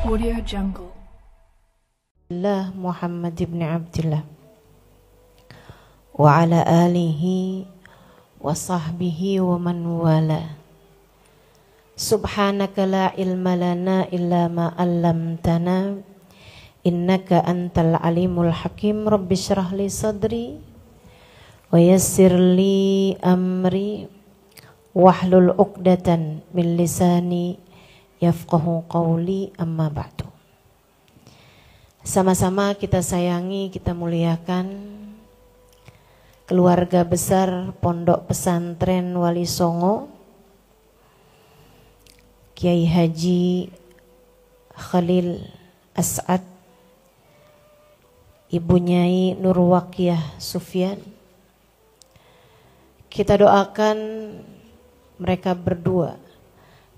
Audio Jungle. Allah Muhammad ibn Abdullah wa ala alihi wa sahbihi wa man wala. Subhanaka la ilma lana illa ma 'allamtana innaka antal alimul hakim. Rabbi shrah li sadri wa yassir li amri wahlul 'uqdatan min lisani yafqahu qawli, amma ba'du. Sama-sama kita sayangi, kita muliakan keluarga besar Pondok Pesantren Wali Songo, Kiai Haji Khalil As'ad, Ibu Nyai Nurwakiyah Sufyan. Kita doakan mereka berdua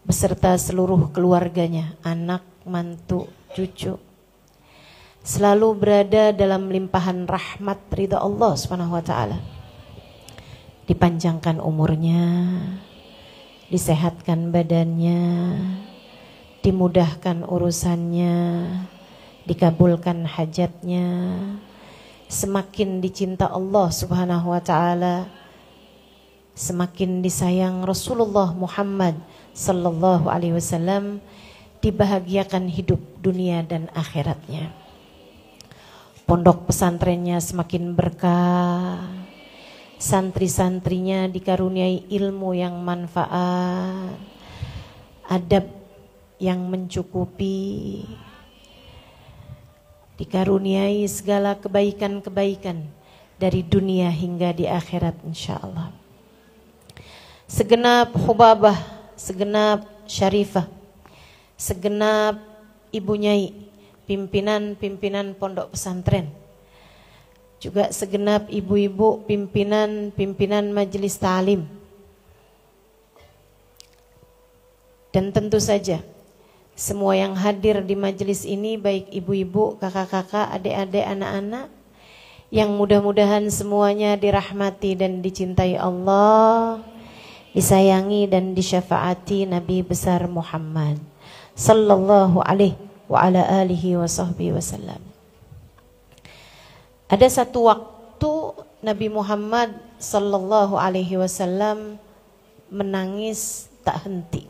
beserta seluruh keluarganya, anak, mantu, cucu, selalu berada dalam limpahan rahmat ridha Allah Subhanahu wa taala. Dipanjangkan umurnya, disehatkan badannya, dimudahkan urusannya, dikabulkan hajatnya, semakin dicinta Allah Subhanahu wa taala, semakin disayang Rasulullah Muhammad sallallahu alaihi wasallam, dibahagiakan hidup dunia dan akhiratnya. Pondok pesantrennya semakin berkah, santri-santrinya dikaruniai ilmu yang manfaat, adab yang mencukupi, dikaruniai segala kebaikan-kebaikan dari dunia hingga di akhirat insyaallah. Segenap hubabah, segenap syarifah, segenap ibu nyai, pimpinan-pimpinan pondok pesantren, juga segenap ibu-ibu pimpinan majelis ta'lim, dan tentu saja semua yang hadir di majelis ini, baik ibu-ibu, kakak-kakak, adik-adik, anak-anak, yang mudah-mudahan semuanya dirahmati dan dicintai Allah, disayangi dan disyafaati Nabi besar Muhammad sallallahu alaihi wa ala alihi wa sahbihi wasallam. Ada satu waktu Nabi Muhammad sallallahu alaihi wasallam menangis tak henti.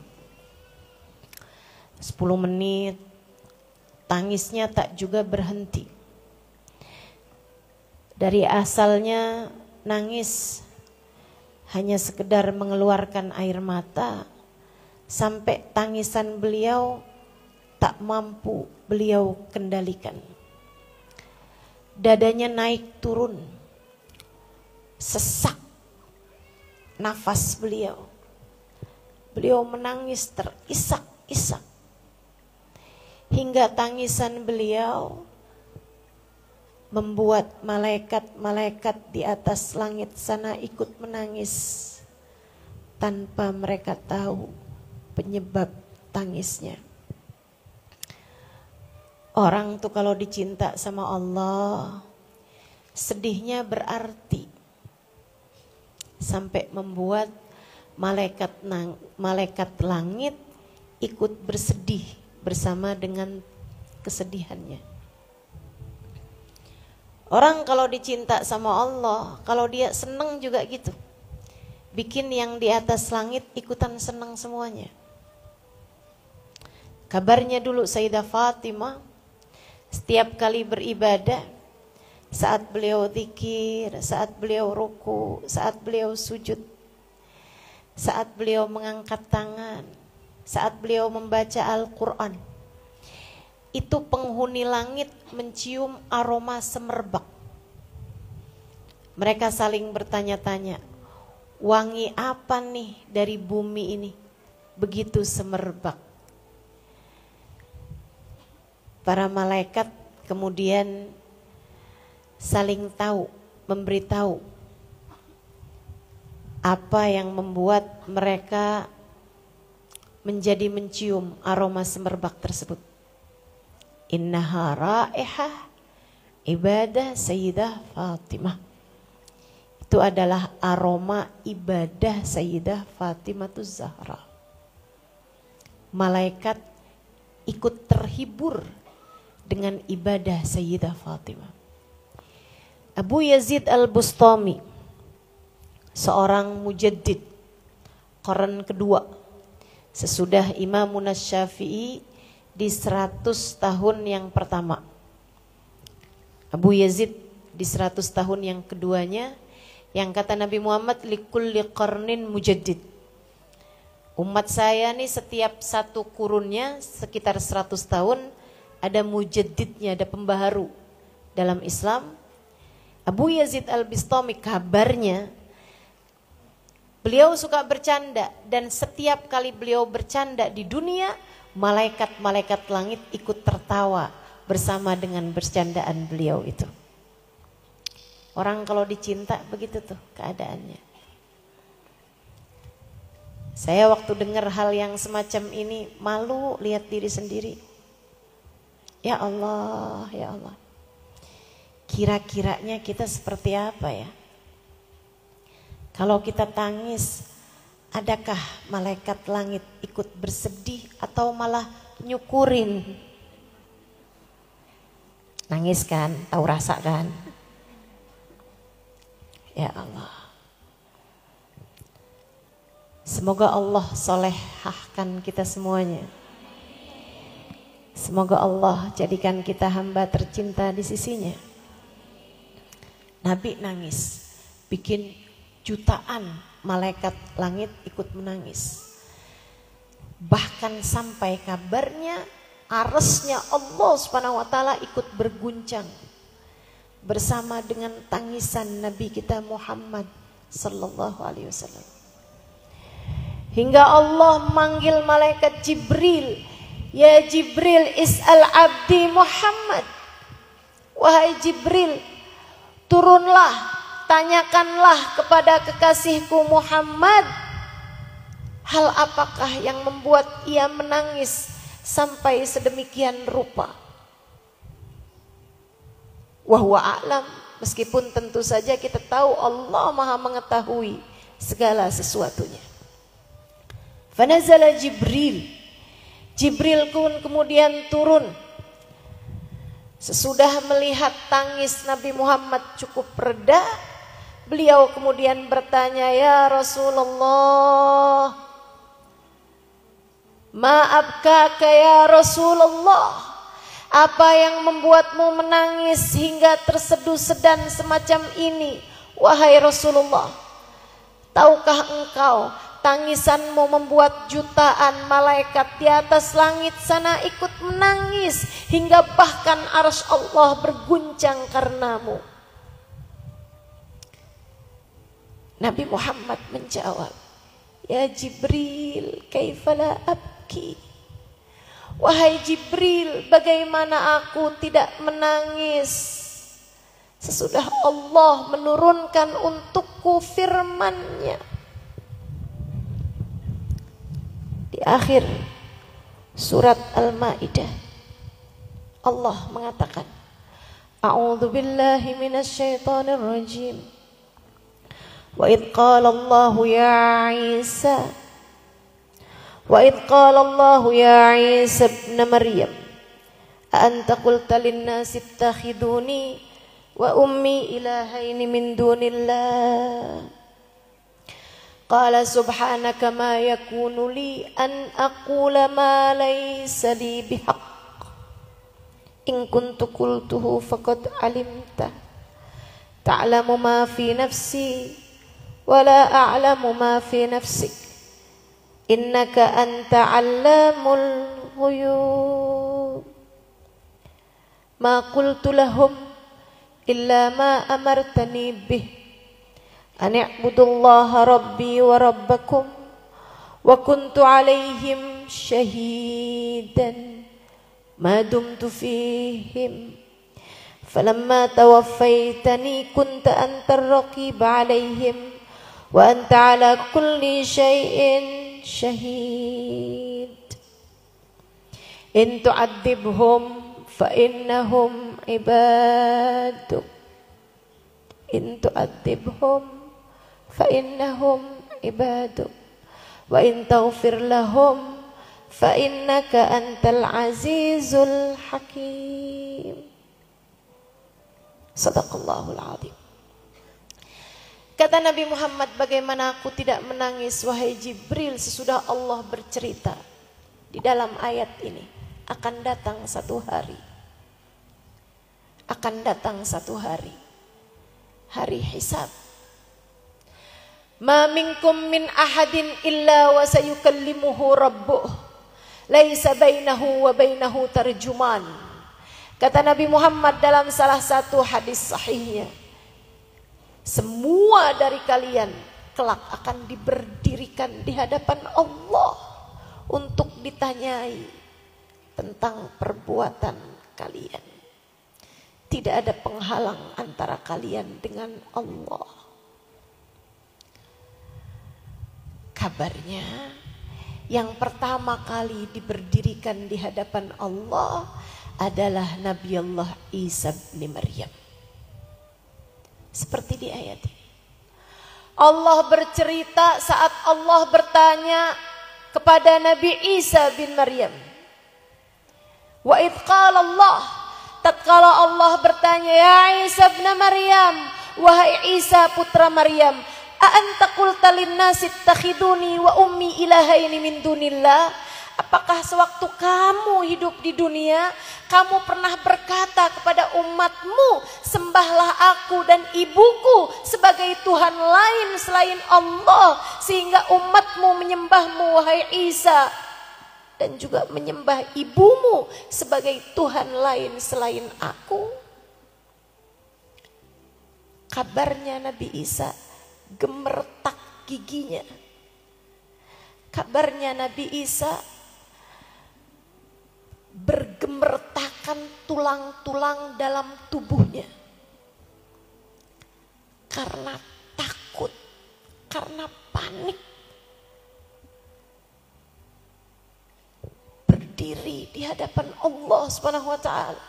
10 menit tangisnya tak juga berhenti. Dari asalnya nangis hanya sekedar mengeluarkan air mata, sampai tangisan beliau tak mampu beliau kendalikan. Dadanya naik turun, sesak nafas beliau. Beliau menangis terisak-isak, hingga tangisan beliau membuat malaikat-malaikat di atas langit sana ikut menangis tanpa mereka tahu penyebab tangisnya. Orang tuh kalau dicinta sama Allah, sedihnya berarti sampai membuat malaikat langit ikut bersedih bersama dengan kesedihannya. Orang kalau dicinta sama Allah, kalau dia seneng juga gitu, bikin yang di atas langit ikutan seneng semuanya. Kabarnya dulu Sayyidah Fatimah setiap kali beribadah, saat beliau zikir, saat beliau ruku, saat beliau sujud, saat beliau mengangkat tangan, saat beliau membaca Al-Quran, itu penghuni langit mencium aroma semerbak. Mereka saling bertanya-tanya, wangi apa nih dari bumi ini begitu semerbak? Para malaikat kemudian saling tahu, memberitahu apa yang membuat mereka menjadi mencium aroma semerbak tersebut. Innaha raihah ibadah Sayyidah Fatimah. Itu adalah aroma ibadah Sayyidah Fatimah Zahra. Malaikat ikut terhibur dengan ibadah Sayyidah Fatimah. Abu Yazid Al-Bustami, seorang mujaddid qarn kedua sesudah Imamun Syafi'i di 100 tahun yang pertama. Abu Yazid di 100 tahun yang keduanya, yang kata Nabi Muhammad likulli qarnin mujaddid. Umat saya nih setiap satu kurunnya sekitar 100 tahun ada mujaddidnya, ada pembaharu dalam Islam. Abu Yazid Al-Bistami kabarnya beliau suka bercanda, dan setiap kali beliau bercanda di dunia, malaikat-malaikat langit ikut tertawa bersama dengan bercandaan beliau itu. Orang kalau dicinta begitu tuh keadaannya. Saya waktu dengar hal yang semacam ini malu lihat diri sendiri. Ya Allah, ya Allah. Kira-kiranya kita seperti apa ya? Kalau kita tangis, adakah malaikat langit ikut bersedih atau malah nyukurin? Nangis kan, tahu rasa kan? Ya Allah. Semoga Allah solehahkan kita semuanya. Semoga Allah jadikan kita hamba tercinta di sisinya. Nabi nangis, bikin jutaan malaikat langit ikut menangis. Bahkan sampai kabarnya arsy-nya Allah Subhanahu wa taala ikut berguncang bersama dengan tangisan Nabi kita Muhammad sallallahu alaihi wasallam. Hingga Allah manggil malaikat Jibril, "Ya Jibril, is'al abdi Muhammad." Wahai Jibril, turunlah, tanyakanlah kepada kekasihku Muhammad, hal apakah yang membuat ia menangis sampai sedemikian rupa. Wa huwa a'lam, meskipun tentu saja kita tahu Allah Maha mengetahui segala sesuatunya. Fanazala Jibril, Jibril pun kemudian turun. Sesudah melihat tangis Nabi Muhammad cukup reda, beliau kemudian bertanya, "Ya Rasulullah, ma'abkaka ya Rasulullah, apa yang membuatmu menangis hingga tersedu-sedan semacam ini, wahai Rasulullah? Tahukah engkau tangisanmu membuat jutaan malaikat di atas langit sana ikut menangis, hingga bahkan arsy Allah berguncang karenamu?" Nabi Muhammad menjawab, "Ya Jibril, kaifa la abki?" Wahai Jibril, bagaimana aku tidak menangis sesudah Allah menurunkan untukku firman-Nya. Di akhir surat Al-Maidah Allah mengatakan, "A'udzu billahi minasyaitonir rajim. Wa idz qala Allah ya Isa ibn Maryam a anta qulta lin-nasi ittakhiduni wa ummi ilahaini min dunillah. Qala subhanaka ma yakunu li an aqula ma laysa li bihaq. In kuntu qultuhu faqad alimta. Ta'lamu ma fi nafsi wa la a'lamu ma fi nafsik. Innaka anta 'allamul ghuyub. Ma qultu lahum illa ma amartani bih. An i'budullaha rabbi wa rabbakum wa kuntu 'alaihim shahidan ma dumtu fihim. Falamma tawaffaytani kunta antar raqib 'alaihim wa anta 'ala kulli shay'in syahid. In tu'adzibhum fa innahum ibaduk. In tu'adzibhum fa innahum ibaduk. Wa in taghfir lahum fa innaka antal azizul hakim. Sadaqallahul azim. Kata Nabi Muhammad, bagaimana aku tidak menangis wahai Jibril sesudah Allah bercerita di dalam ayat ini, akan datang satu hari. Akan datang satu hari. Hari hisab. Ma minkum min ahadin illa wa sayukallimuhu rabbuh. Laisa bainahu wa bainahu tarjuman. Kata Nabi Muhammad dalam salah satu hadis sahihnya, semua dari kalian kelak akan diberdirikan di hadapan Allah untuk ditanyai tentang perbuatan kalian. Tidak ada penghalang antara kalian dengan Allah. Kabarnya yang pertama kali diberdirikan di hadapan Allah adalah Nabi Allah Isa bin Maryam. Seperti di ayat ini. Allah bercerita saat Allah bertanya kepada Nabi Isa bin Maryam. Wa idh qala Allah, tatkala Allah bertanya, ya Isa bin Maryam, wahai Isa putra Maryam, a anta qulta lin-nasi ittakhiduni wa ummi ilahaini min dunillah? Apakah sewaktu kamu hidup di dunia, kamu pernah berkata kepada umatmu, sembahlah aku dan ibuku sebagai Tuhan lain selain Allah, sehingga umatmu menyembahmu wahai Isa, dan juga menyembah ibumu sebagai Tuhan lain selain aku? Kabarnya Nabi Isa gemertak giginya. Kabarnya Nabi Isa bergemertakan tulang-tulang dalam tubuhnya. Karena takut, karena panik. Berdiri di hadapan Allah Subhanahu wa ta'ala.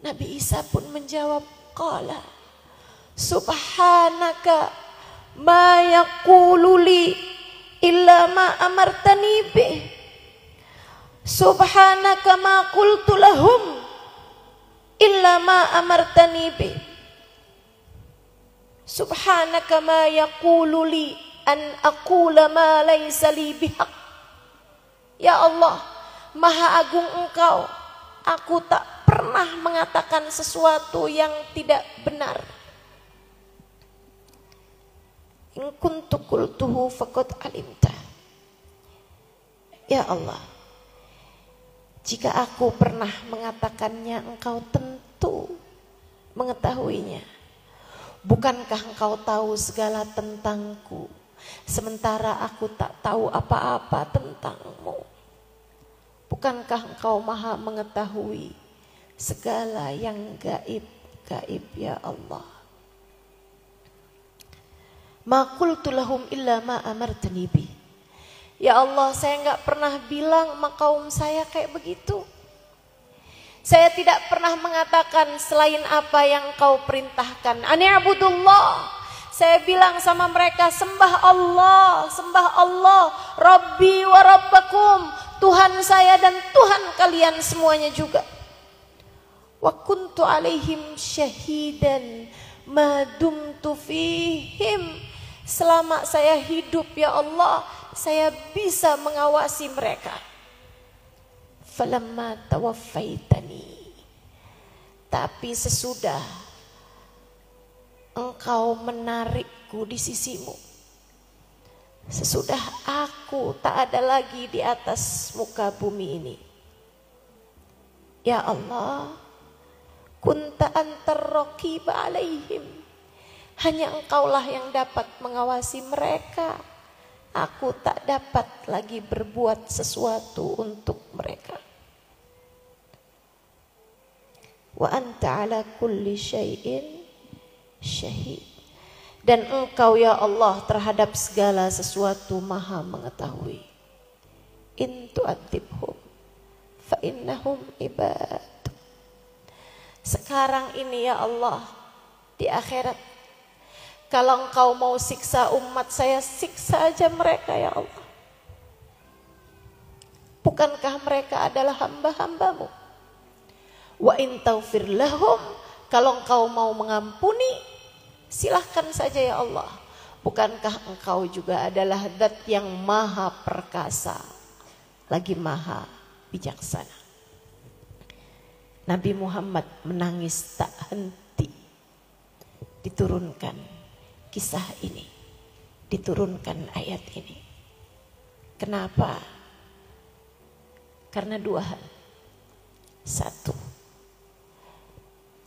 Nabi Isa pun menjawab, qala subhanaka ma yaqulu li illa ma amartani bih. Subhanaka ma qultu lahum illa ma amartani bih. Subhanaka ma yaqulu li an aqula ma laysa li bihaq. Ya Allah, Maha Agung Engkau, aku tak pernah mengatakan sesuatu yang tidak benar. In kuntu qultuhu faqad alimta. Ya Allah, jika aku pernah mengatakannya, Engkau tentu mengetahuinya. Bukankah Engkau tahu segala tentangku, sementara aku tak tahu apa-apa tentangmu? Bukankah Engkau maha mengetahui segala yang gaib-gaib, ya Allah? Ma qultu lahum illa ma amartani bi. Ya Allah, saya enggak pernah bilang sama kaum saya kayak begitu. Saya tidak pernah mengatakan selain apa yang Kau perintahkan. Ani'budullah. Saya bilang sama mereka, sembah Allah, sembah Allah, Rabbi wa Rabbakum, Tuhan saya dan Tuhan kalian semuanya juga. Wa kuntu alaihim syahidan ma dumtu fihim. Selama saya hidup, ya Allah, saya bisa mengawasi mereka. Falamma tawaffaitani, tapi sesudah Engkau menarikku di sisimu, sesudah aku tak ada lagi di atas muka bumi ini, ya Allah, kunta antar raqib alaihim. Hanya Engkaulah yang dapat mengawasi mereka. Aku tak dapat lagi berbuat sesuatu untuk mereka. Wa anta ala kulli syai'in syahid. Dan Engkau ya Allah terhadap segala sesuatu maha mengetahui. In tu'adzibhum fa innahum ibad. Sekarang ini ya Allah, di akhirat, kalau Engkau mau siksa umat saya, siksa aja mereka ya Allah. Bukankah mereka adalah hamba-hambamu? Wa in taghfir lahum, kalau engkau mau mengampuni, silahkan saja ya Allah. Bukankah engkau juga adalah zat yang maha perkasa, lagi maha bijaksana. Nabi Muhammad menangis tak henti. Diturunkan kisah ini, diturunkan ayat ini. Kenapa? Karena dua hal. Satu,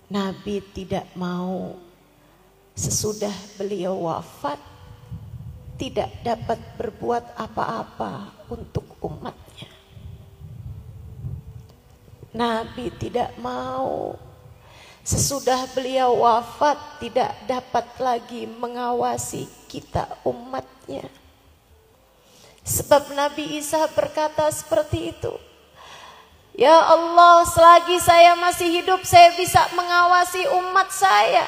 Nabi tidak mau sesudah beliau wafat tidak dapat berbuat apa-apa untuk umatnya. Nabi tidak mau sesudah beliau wafat tidak dapat lagi mengawasi kita umatnya. Sebab Nabi Isa berkata seperti itu. Ya Allah, selagi saya masih hidup saya bisa mengawasi umat saya.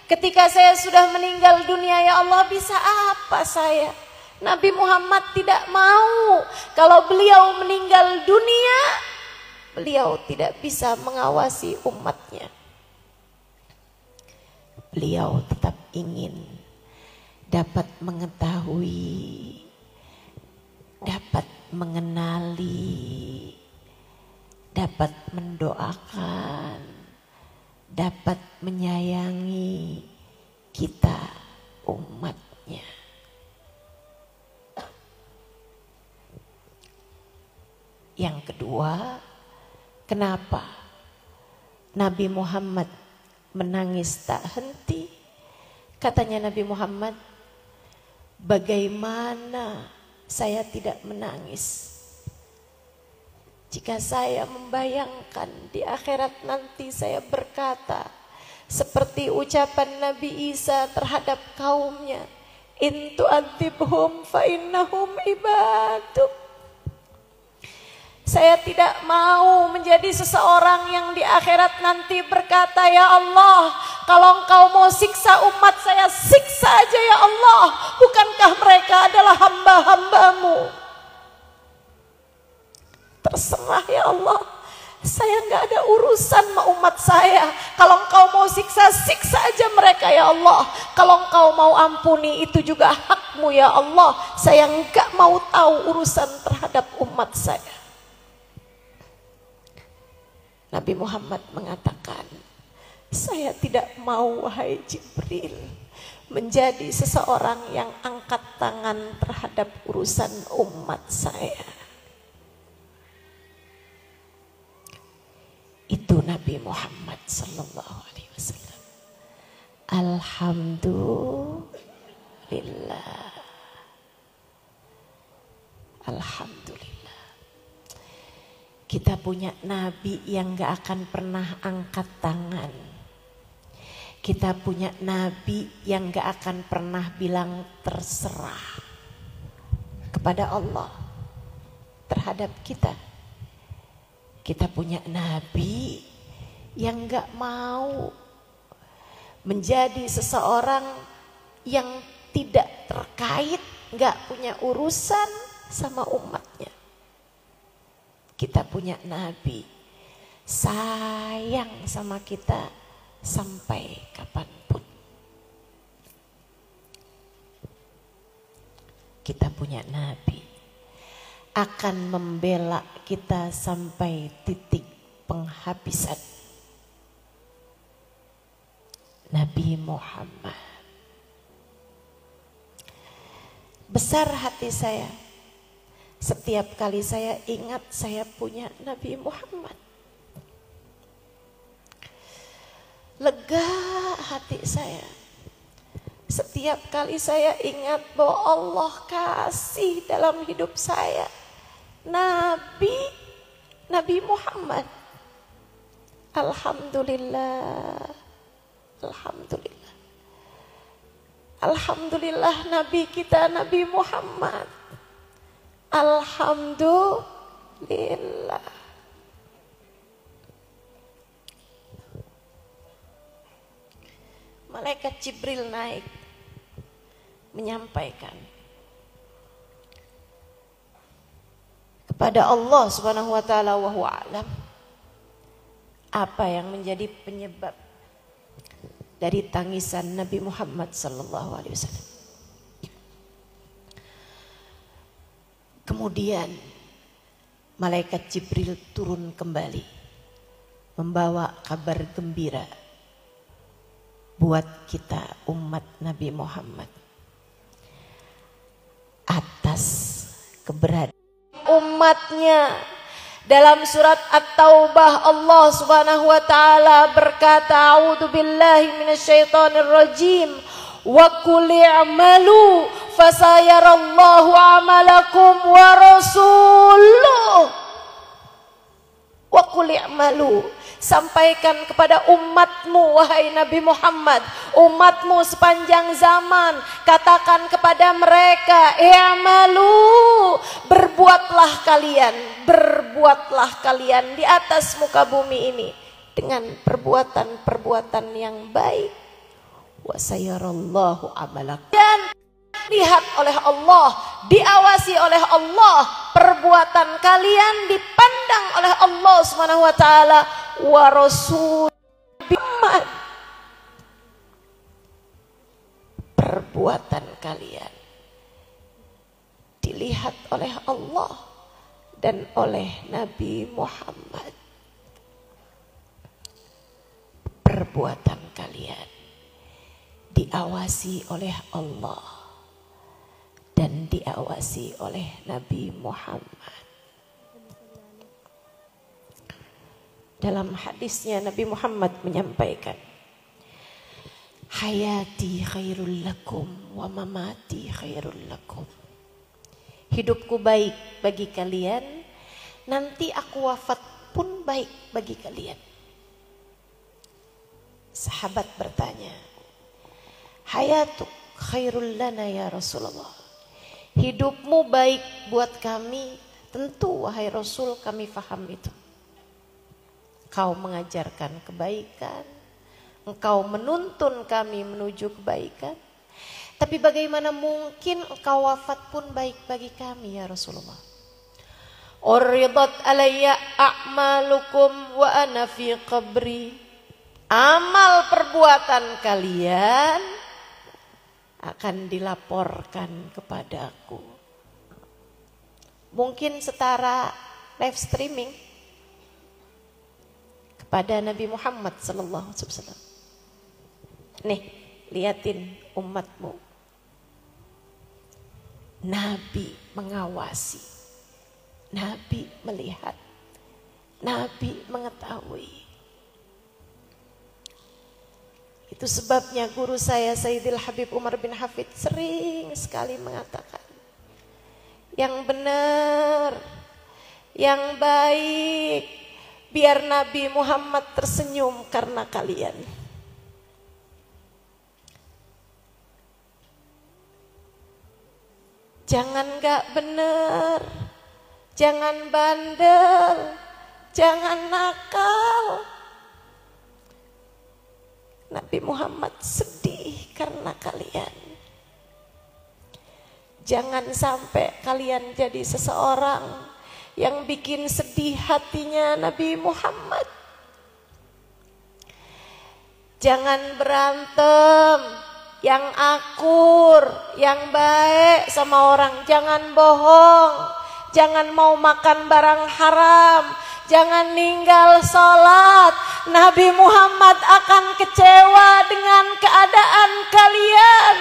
Ketika saya sudah meninggal dunia, ya Allah, bisa apa saya? Nabi Muhammad tidak mau kalau beliau meninggal dunia, beliau tidak bisa mengawasi umatnya. Beliau tetap ingin dapat mengetahui, dapat mengenali, dapat mendoakan, dapat menyayangi kita umatnya. Yang kedua, kenapa Nabi Muhammad menangis tak henti? Katanya Nabi Muhammad, bagaimana saya tidak menangis jika saya membayangkan di akhirat nanti saya berkata seperti ucapan Nabi Isa terhadap kaumnya, in tu'adzibhum fa innahum ibaduk. Saya tidak mau menjadi seseorang yang di akhirat nanti berkata, ya Allah, kalau engkau mau siksa umat saya, siksa aja ya Allah. Bukankah mereka adalah hamba-hambamu? Terserah ya Allah, saya nggak ada urusan sama umat saya. Kalau engkau mau siksa, siksa aja mereka ya Allah. Kalau engkau mau ampuni, itu juga hakmu ya Allah. Saya nggak mau tahu urusan terhadap umat saya. Nabi Muhammad mengatakan, saya tidak mau wahai Jibril menjadi seseorang yang angkat tangan terhadap urusan umat saya. Itu Nabi Muhammad sallallahu alaihi wasallam. Alhamdulillah. Alhamdulillah. Kita punya Nabi yang gak akan pernah angkat tangan. Kita punya Nabi yang gak akan pernah bilang terserah kepada Allah terhadap kita. Kita punya Nabi yang gak mau menjadi seseorang yang tidak terkait, gak punya urusan sama umatnya. Kita punya Nabi sayang sama kita sampai kapanpun. Kita punya Nabi akan membela kita sampai titik penghabisan. Nabi Muhammad. Besar hati saya setiap kali saya ingat saya punya Nabi Muhammad. Lega hati saya setiap kali saya ingat bahwa Allah kasih dalam hidup saya Nabi Muhammad. Alhamdulillah. Alhamdulillah. Alhamdulillah Nabi kita Nabi Muhammad. Alhamdulillah. Malaikat Jibril naik menyampaikan, kepada Allah Subhanahu wa taala, wa huwa alam. Apa yang menjadi penyebab dari tangisan Nabi Muhammad sallallahu alaihi wasallam? Kemudian malaikat Jibril turun kembali membawa kabar gembira buat kita umat Nabi Muhammad atas keberadaan umatnya. Dalam surat At-Taubah Allah Subhanahu wa taala berkata, a'udzu billahi minasyaitonir rajim, wa qul i'malu fasayarallahu 'amalakum wa rasuluh. Wa qul i'malu, sampaikan kepada umatmu wahai Nabi Muhammad, umatmu sepanjang zaman, katakan kepada mereka, i'malu, berbuatlah kalian di atas muka bumi ini dengan perbuatan-perbuatan yang baik. Wa sayarallahu amalakum, dan lihat oleh Allah, diawasi oleh Allah, perbuatan kalian dipandang oleh Allah Subhanahu wa taala, wa rasul, perbuatan kalian dilihat oleh Allah dan oleh Nabi Muhammad. Perbuatan kalian diawasi oleh Allah dan diawasi oleh Nabi Muhammad. Dalam hadisnya Nabi Muhammad menyampaikan, hayati khairul lakum wa mamati khairul lakum. Hidupku baik bagi kalian, nanti aku wafat pun baik bagi kalian. Sahabat bertanya, hayatuk khairul lana ya Rasulullah. Hidupmu baik buat kami, tentu wahai Rasul kami faham itu. Kau mengajarkan kebaikan, engkau menuntun kami menuju kebaikan. Tapi bagaimana mungkin engkau wafat pun baik bagi kami ya Rasulullah? Uridat alayya a'malukum wa ana fi qabri. Amal perbuatan kalian akan dilaporkan kepadaku. Mungkin setara live streaming kepada Nabi Muhammad sallallahu alaihi wasallam. Nih, liatin umatmu. Nabi mengawasi, Nabi melihat, Nabi mengetahui. Itu sebabnya guru saya Sayyidil Habib Umar bin Hafid sering sekali mengatakan, yang benar, yang baik, biar Nabi Muhammad tersenyum karena kalian. Jangan gak bener, jangan bandel, jangan nakal. Nabi Muhammad sedih karena kalian. Jangan sampai kalian jadi seseorang yang bikin sedih hatinya Nabi Muhammad. Jangan berantem, yang akur, yang baik sama orang. Jangan bohong, jangan mau makan barang haram, jangan ninggal sholat. Nabi Muhammad akan kecewa dengan keadaan kalian.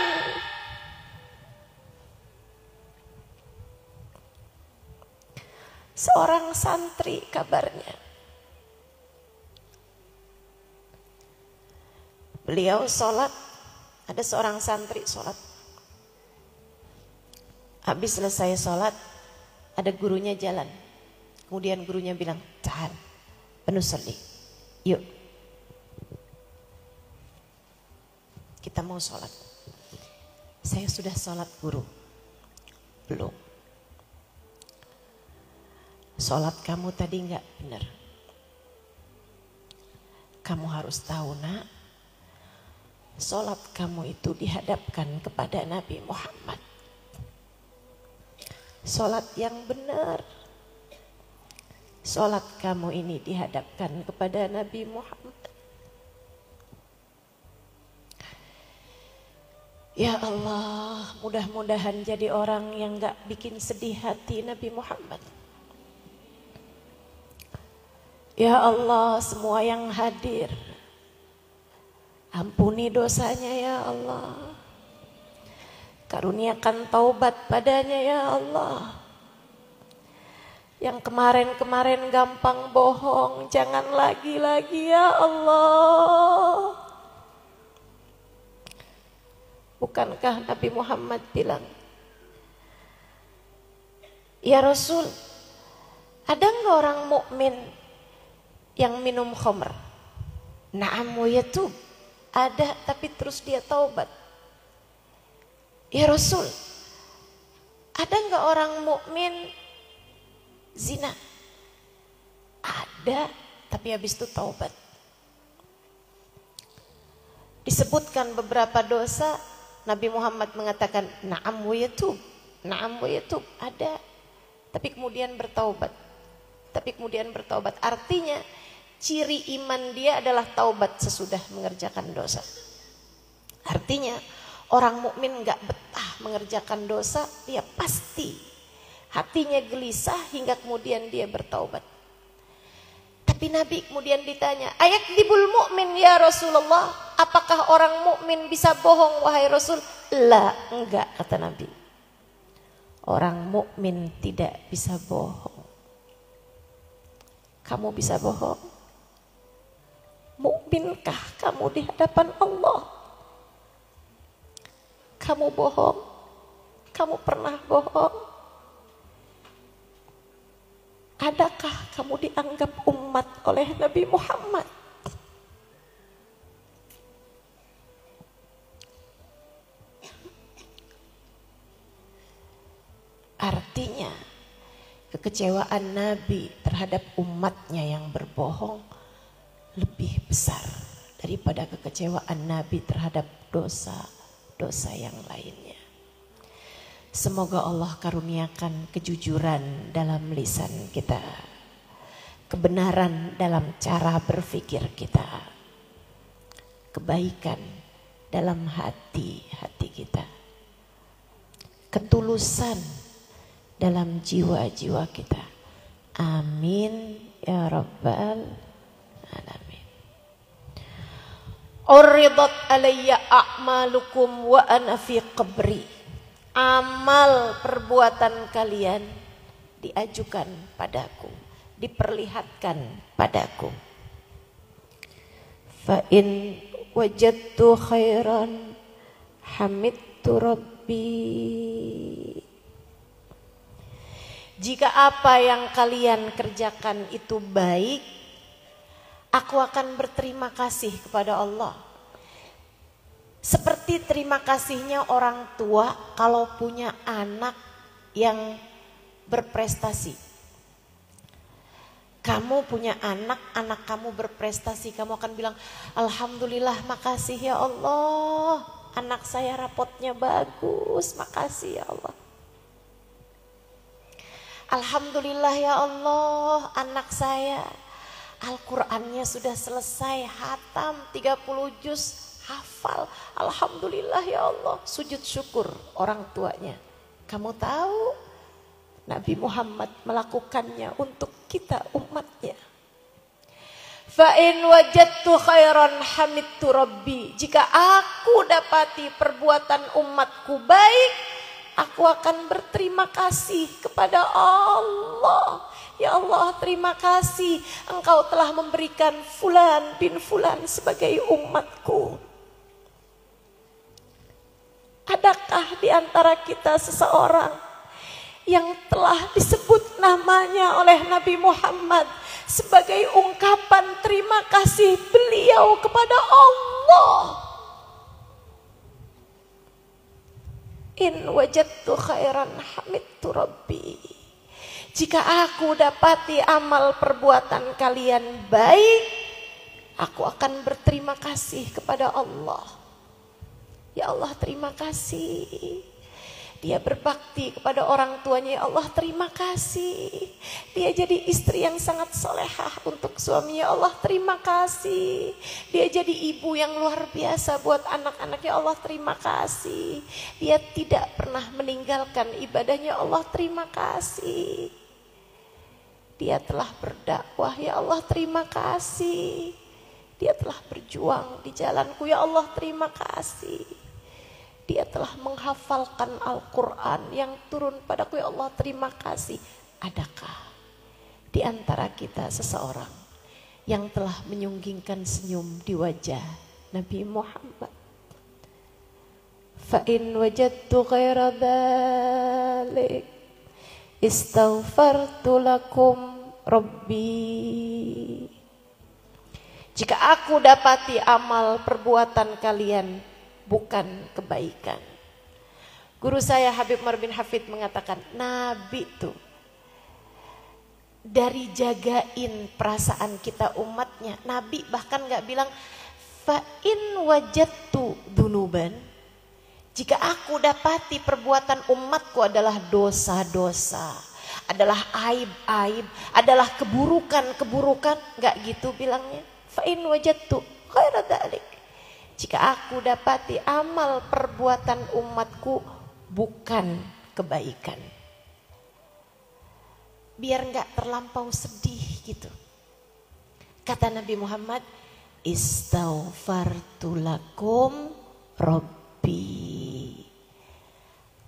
Seorang santri kabarnya, beliau sholat, ada seorang santri sholat. Habis selesai sholat, ada gurunya jalan. Kemudian gurunya bilang, "Ta'al, penusalli, yuk. Kita mau sholat." "Saya sudah sholat guru." "Belum." "Sholat kamu tadi enggak benar. Kamu harus tahu nak, sholat kamu itu dihadapkan kepada Nabi Muhammad. Sholat yang benar Sholat kamu ini dihadapkan kepada Nabi Muhammad. Ya Allah, mudah-mudahan jadi orang yang gak bikin sedih hati Nabi Muhammad. Ya Allah, semua yang hadir, ampuni dosanya ya Allah. Karuniakan taubat padanya ya Allah. Yang kemarin-kemarin gampang bohong, jangan lagi-lagi ya Allah. Bukankah Nabi Muhammad bilang, ya Rasul, ada nggak orang mukmin yang minum khamr? Na'am wa yatub. Ada, tapi terus dia taubat. Ya Rasul, ada nggak orang mukmin zina? Ada, tapi habis itu taubat. Disebutkan beberapa dosa, Nabi Muhammad mengatakan na'am wa yatub. Na'am wa yatub, ada, tapi kemudian bertaubat. Artinya ciri iman dia adalah taubat sesudah mengerjakan dosa. Artinya orang mukmin gak betah mengerjakan dosa, dia pasti hatinya gelisah hingga kemudian dia bertaubat. Tapi Nabi kemudian ditanya, ayakdibul mu'min ya Rasulullah, apakah orang mukmin bisa bohong wahai Rasul? La, enggak, kata Nabi. Orang mukmin tidak bisa bohong. Kamu bisa bohong? Mukminkah kamu di hadapan Allah? Kamu bohong? Kamu pernah bohong? Adakah kamu dianggap umat oleh Nabi Muhammad? Artinya kekecewaan Nabi terhadap umatnya yang berbohong lebih besar daripada kekecewaan Nabi terhadap dosa-dosa yang lainnya. Semoga Allah karuniakan kejujuran dalam lisan kita, kebenaran dalam cara berpikir kita, kebaikan dalam hati-hati kita, ketulusan dalam jiwa-jiwa kita. Amin ya rabbal alamin. Uridat alayya a'malukum wa ana fi qabri. Amal perbuatan kalian diajukan padaku, diperlihatkan padaku. Fa in wajadtu khairan hamidtu rabbi. Jika apa yang kalian kerjakan itu baik, aku akan berterima kasih kepada Allah. Seperti terima kasihnya orang tua kalau punya anak yang berprestasi. Kamu punya anak kamu berprestasi, kamu akan bilang, alhamdulillah, makasih ya Allah, anak saya rapotnya bagus, makasih ya Allah. Alhamdulillah ya Allah, anak saya Al-Qur'annya sudah selesai, hatam 30 juz, hafal. Alhamdulillah ya Allah, sujud syukur orang tuanya. Kamu tahu Nabi Muhammad melakukannya untuk kita umatnya. Fa in wajadtu khairan hamidtu rabbi. Jika aku dapati perbuatan umatku baik, aku akan berterima kasih kepada Allah. Ya Allah, terima kasih Engkau telah memberikan fulan bin fulan sebagai umatku. Adakah di antara kita seseorang yang telah disebut namanya oleh Nabi Muhammad sebagai ungkapan terima kasih beliau kepada Allah? In wajadtu khairan hamidtu rabbi. Jika aku dapati amal perbuatan kalian baik, aku akan berterima kasih kepada Allah. Ya Allah, terima kasih. Dia berbakti kepada orang tuanya, ya Allah terima kasih. Dia jadi istri yang sangat solehah untuk suaminya, ya Allah terima kasih. Dia jadi ibu yang luar biasa buat anak-anaknya, ya Allah terima kasih. Dia tidak pernah meninggalkan ibadahnya, ya Allah terima kasih. Dia telah berdakwah, ya Allah terima kasih. Dia telah berjuang di jalanku, ya Allah terima kasih. Dia telah menghafalkan Al-Quran yang turun padaku, ya Allah terima kasih. Adakah di antara kita seseorang yang telah menyunggingkan senyum di wajah Nabi Muhammad? Fa in wajadtu ghaira dzalik istaghfartu lakum rabbi. Jika aku dapati amal perbuatan kalian bukan kebaikan. Guru saya Habib Umar bin Hafid mengatakan, Nabi tuh dari jagain perasaan kita umatnya. Nabi bahkan gak bilang fa in wajadtu dunuban, jika aku dapati perbuatan umatku adalah dosa-dosa, adalah aib-aib, adalah keburukan-keburukan, gak gitu bilangnya. Fa in wajadtu ghaira dzalik, jika aku dapati amal perbuatan umatku bukan kebaikan. Biar gak terlampau sedih gitu. Kata Nabi Muhammad, istaghfartu lakum rabbi.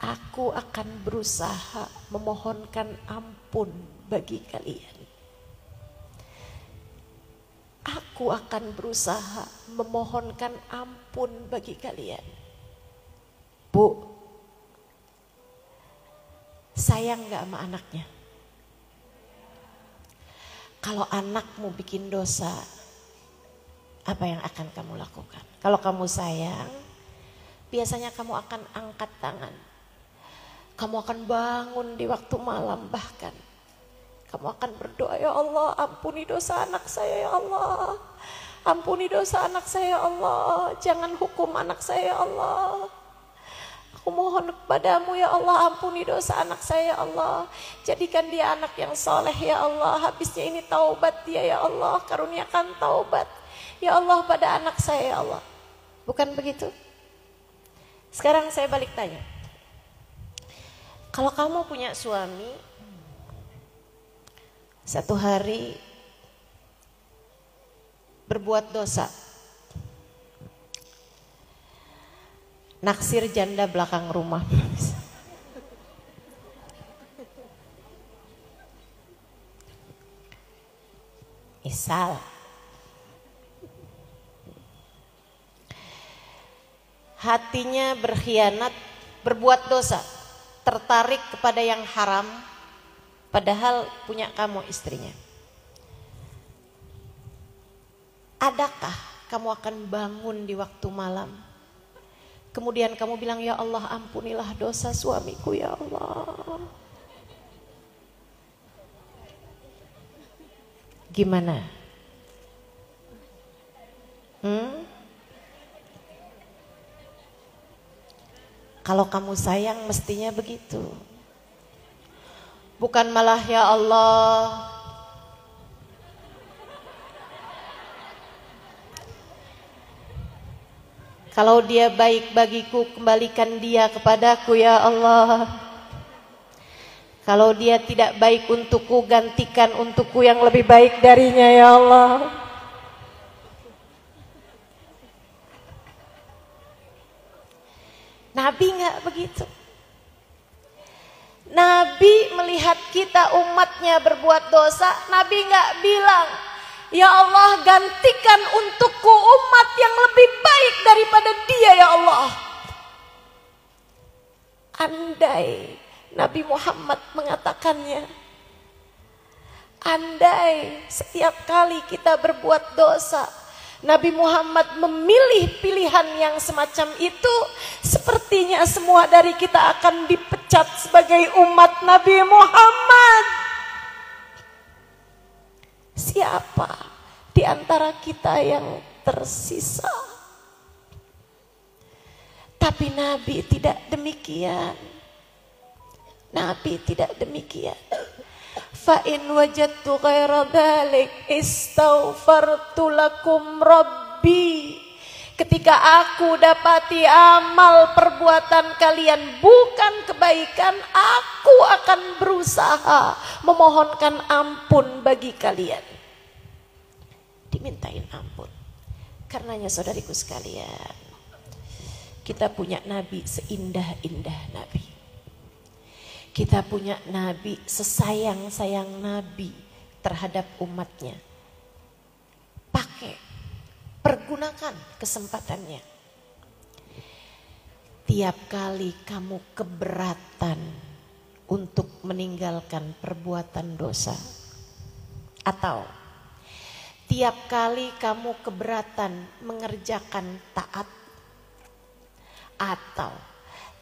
Aku akan berusaha memohonkan ampun bagi kalian. Aku akan berusaha memohonkan ampun bagi kalian. Bu, sayang gak sama anaknya? Kalau anakmu bikin dosa, apa yang akan kamu lakukan? Kalau kamu sayang, biasanya kamu akan angkat tangan. Kamu akan bangun di waktu malam bahkan. Kamu akan berdoa, ya Allah ampuni dosa anak saya ya Allah. Ampuni dosa anak saya ya Allah. Jangan hukum anak saya ya Allah. Aku mohon kepadamu ya Allah, ampuni dosa anak saya ya Allah. Jadikan dia anak yang soleh ya Allah. Habisnya ini taubat dia ya Allah. Karuniakan taubat ya Allah pada anak saya ya Allah. Bukan begitu? Sekarang saya balik tanya. Kalau kamu punya suami, satu hari berbuat dosa, naksir janda belakang rumah, misal, hatinya berkhianat, berbuat dosa, tertarik kepada yang haram, padahal punya kamu istrinya. Adakah kamu akan bangun di waktu malam, kemudian kamu bilang, ya Allah ampunilah dosa suamiku ya Allah? Gimana? Kalau kamu sayang mestinya begitu. Bukan malah ya Allah, kalau dia baik bagiku kembalikan dia kepadaku ya Allah. Kalau dia tidak baik untukku gantikan untukku yang lebih baik darinya ya Allah. Nabi enggak begitu. Nabi melihat kita umatnya berbuat dosa, Nabi enggak bilang, ya Allah gantikan untukku umat yang lebih baik daripada dia ya Allah. Andai Nabi Muhammad mengatakannya, andai setiap kali kita berbuat dosa, Nabi Muhammad memilih pilihan yang semacam itu, sepertinya semua dari kita akan dipecat sebagai umat Nabi Muhammad. Siapa di antara kita yang tersisa? Tapi Nabi tidak demikian. Nabi tidak demikian. Fa in wajadtu ghaira dzalik istaghfartu lakum rabbi. Ketika aku dapati amal perbuatan kalian bukan kebaikan, aku akan berusaha memohonkan ampun bagi kalian. Dimintain ampun. Karenanya saudariku sekalian, kita punya Nabi seindah-indah Nabi. Kita punya Nabi sesayang-sayang Nabi terhadap umatnya. Pergunakan kesempatannya. Tiap kali kamu keberatan untuk meninggalkan perbuatan dosa, atau tiap kali kamu keberatan mengerjakan taat, atau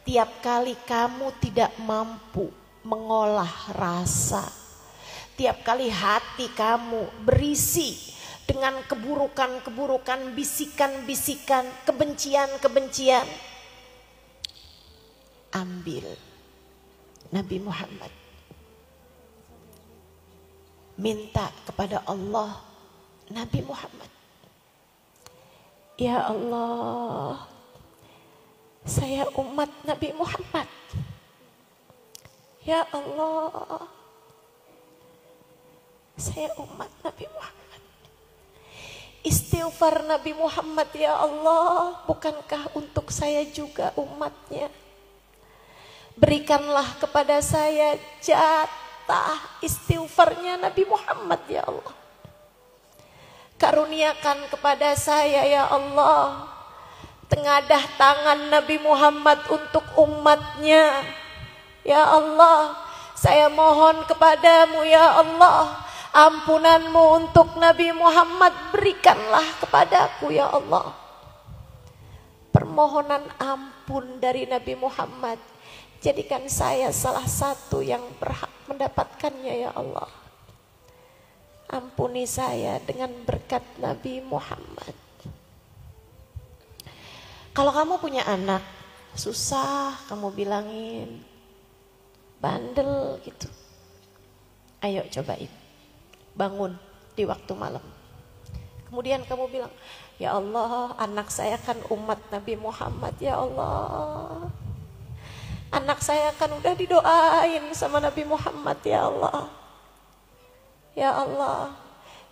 tiap kali kamu tidak mampu mengolah rasa, tiap kali hati kamu berisi dengan keburukan-keburukan, bisikan-bisikan, kebencian-kebencian, ambil Nabi Muhammad. Minta kepada Allah Nabi Muhammad. Ya Allah, saya umat Nabi Muhammad. Ya Allah, saya umat Nabi Muhammad. Istighfar Nabi Muhammad, ya Allah, bukankah untuk saya juga umatnya? Berikanlah kepada saya jatah istighfarnya Nabi Muhammad, ya Allah. Karuniakan kepada saya, ya Allah, tengadah tangan Nabi Muhammad untuk umatnya. Ya Allah, saya mohon kepadamu, ya Allah, ampunanmu untuk Nabi Muhammad berikanlah kepadaku, ya Allah. Permohonan ampun dari Nabi Muhammad, jadikan saya salah satu yang berhak mendapatkannya, ya Allah. Ampuni saya dengan berkat Nabi Muhammad. Kalau kamu punya anak susah, kamu bilangin, bandel gitu, ayo cobain. Bangun di waktu malam. Kemudian kamu bilang, ya Allah, anak saya kan umat Nabi Muhammad, ya Allah. Anak saya kan udah didoain sama Nabi Muhammad, ya Allah. Ya Allah,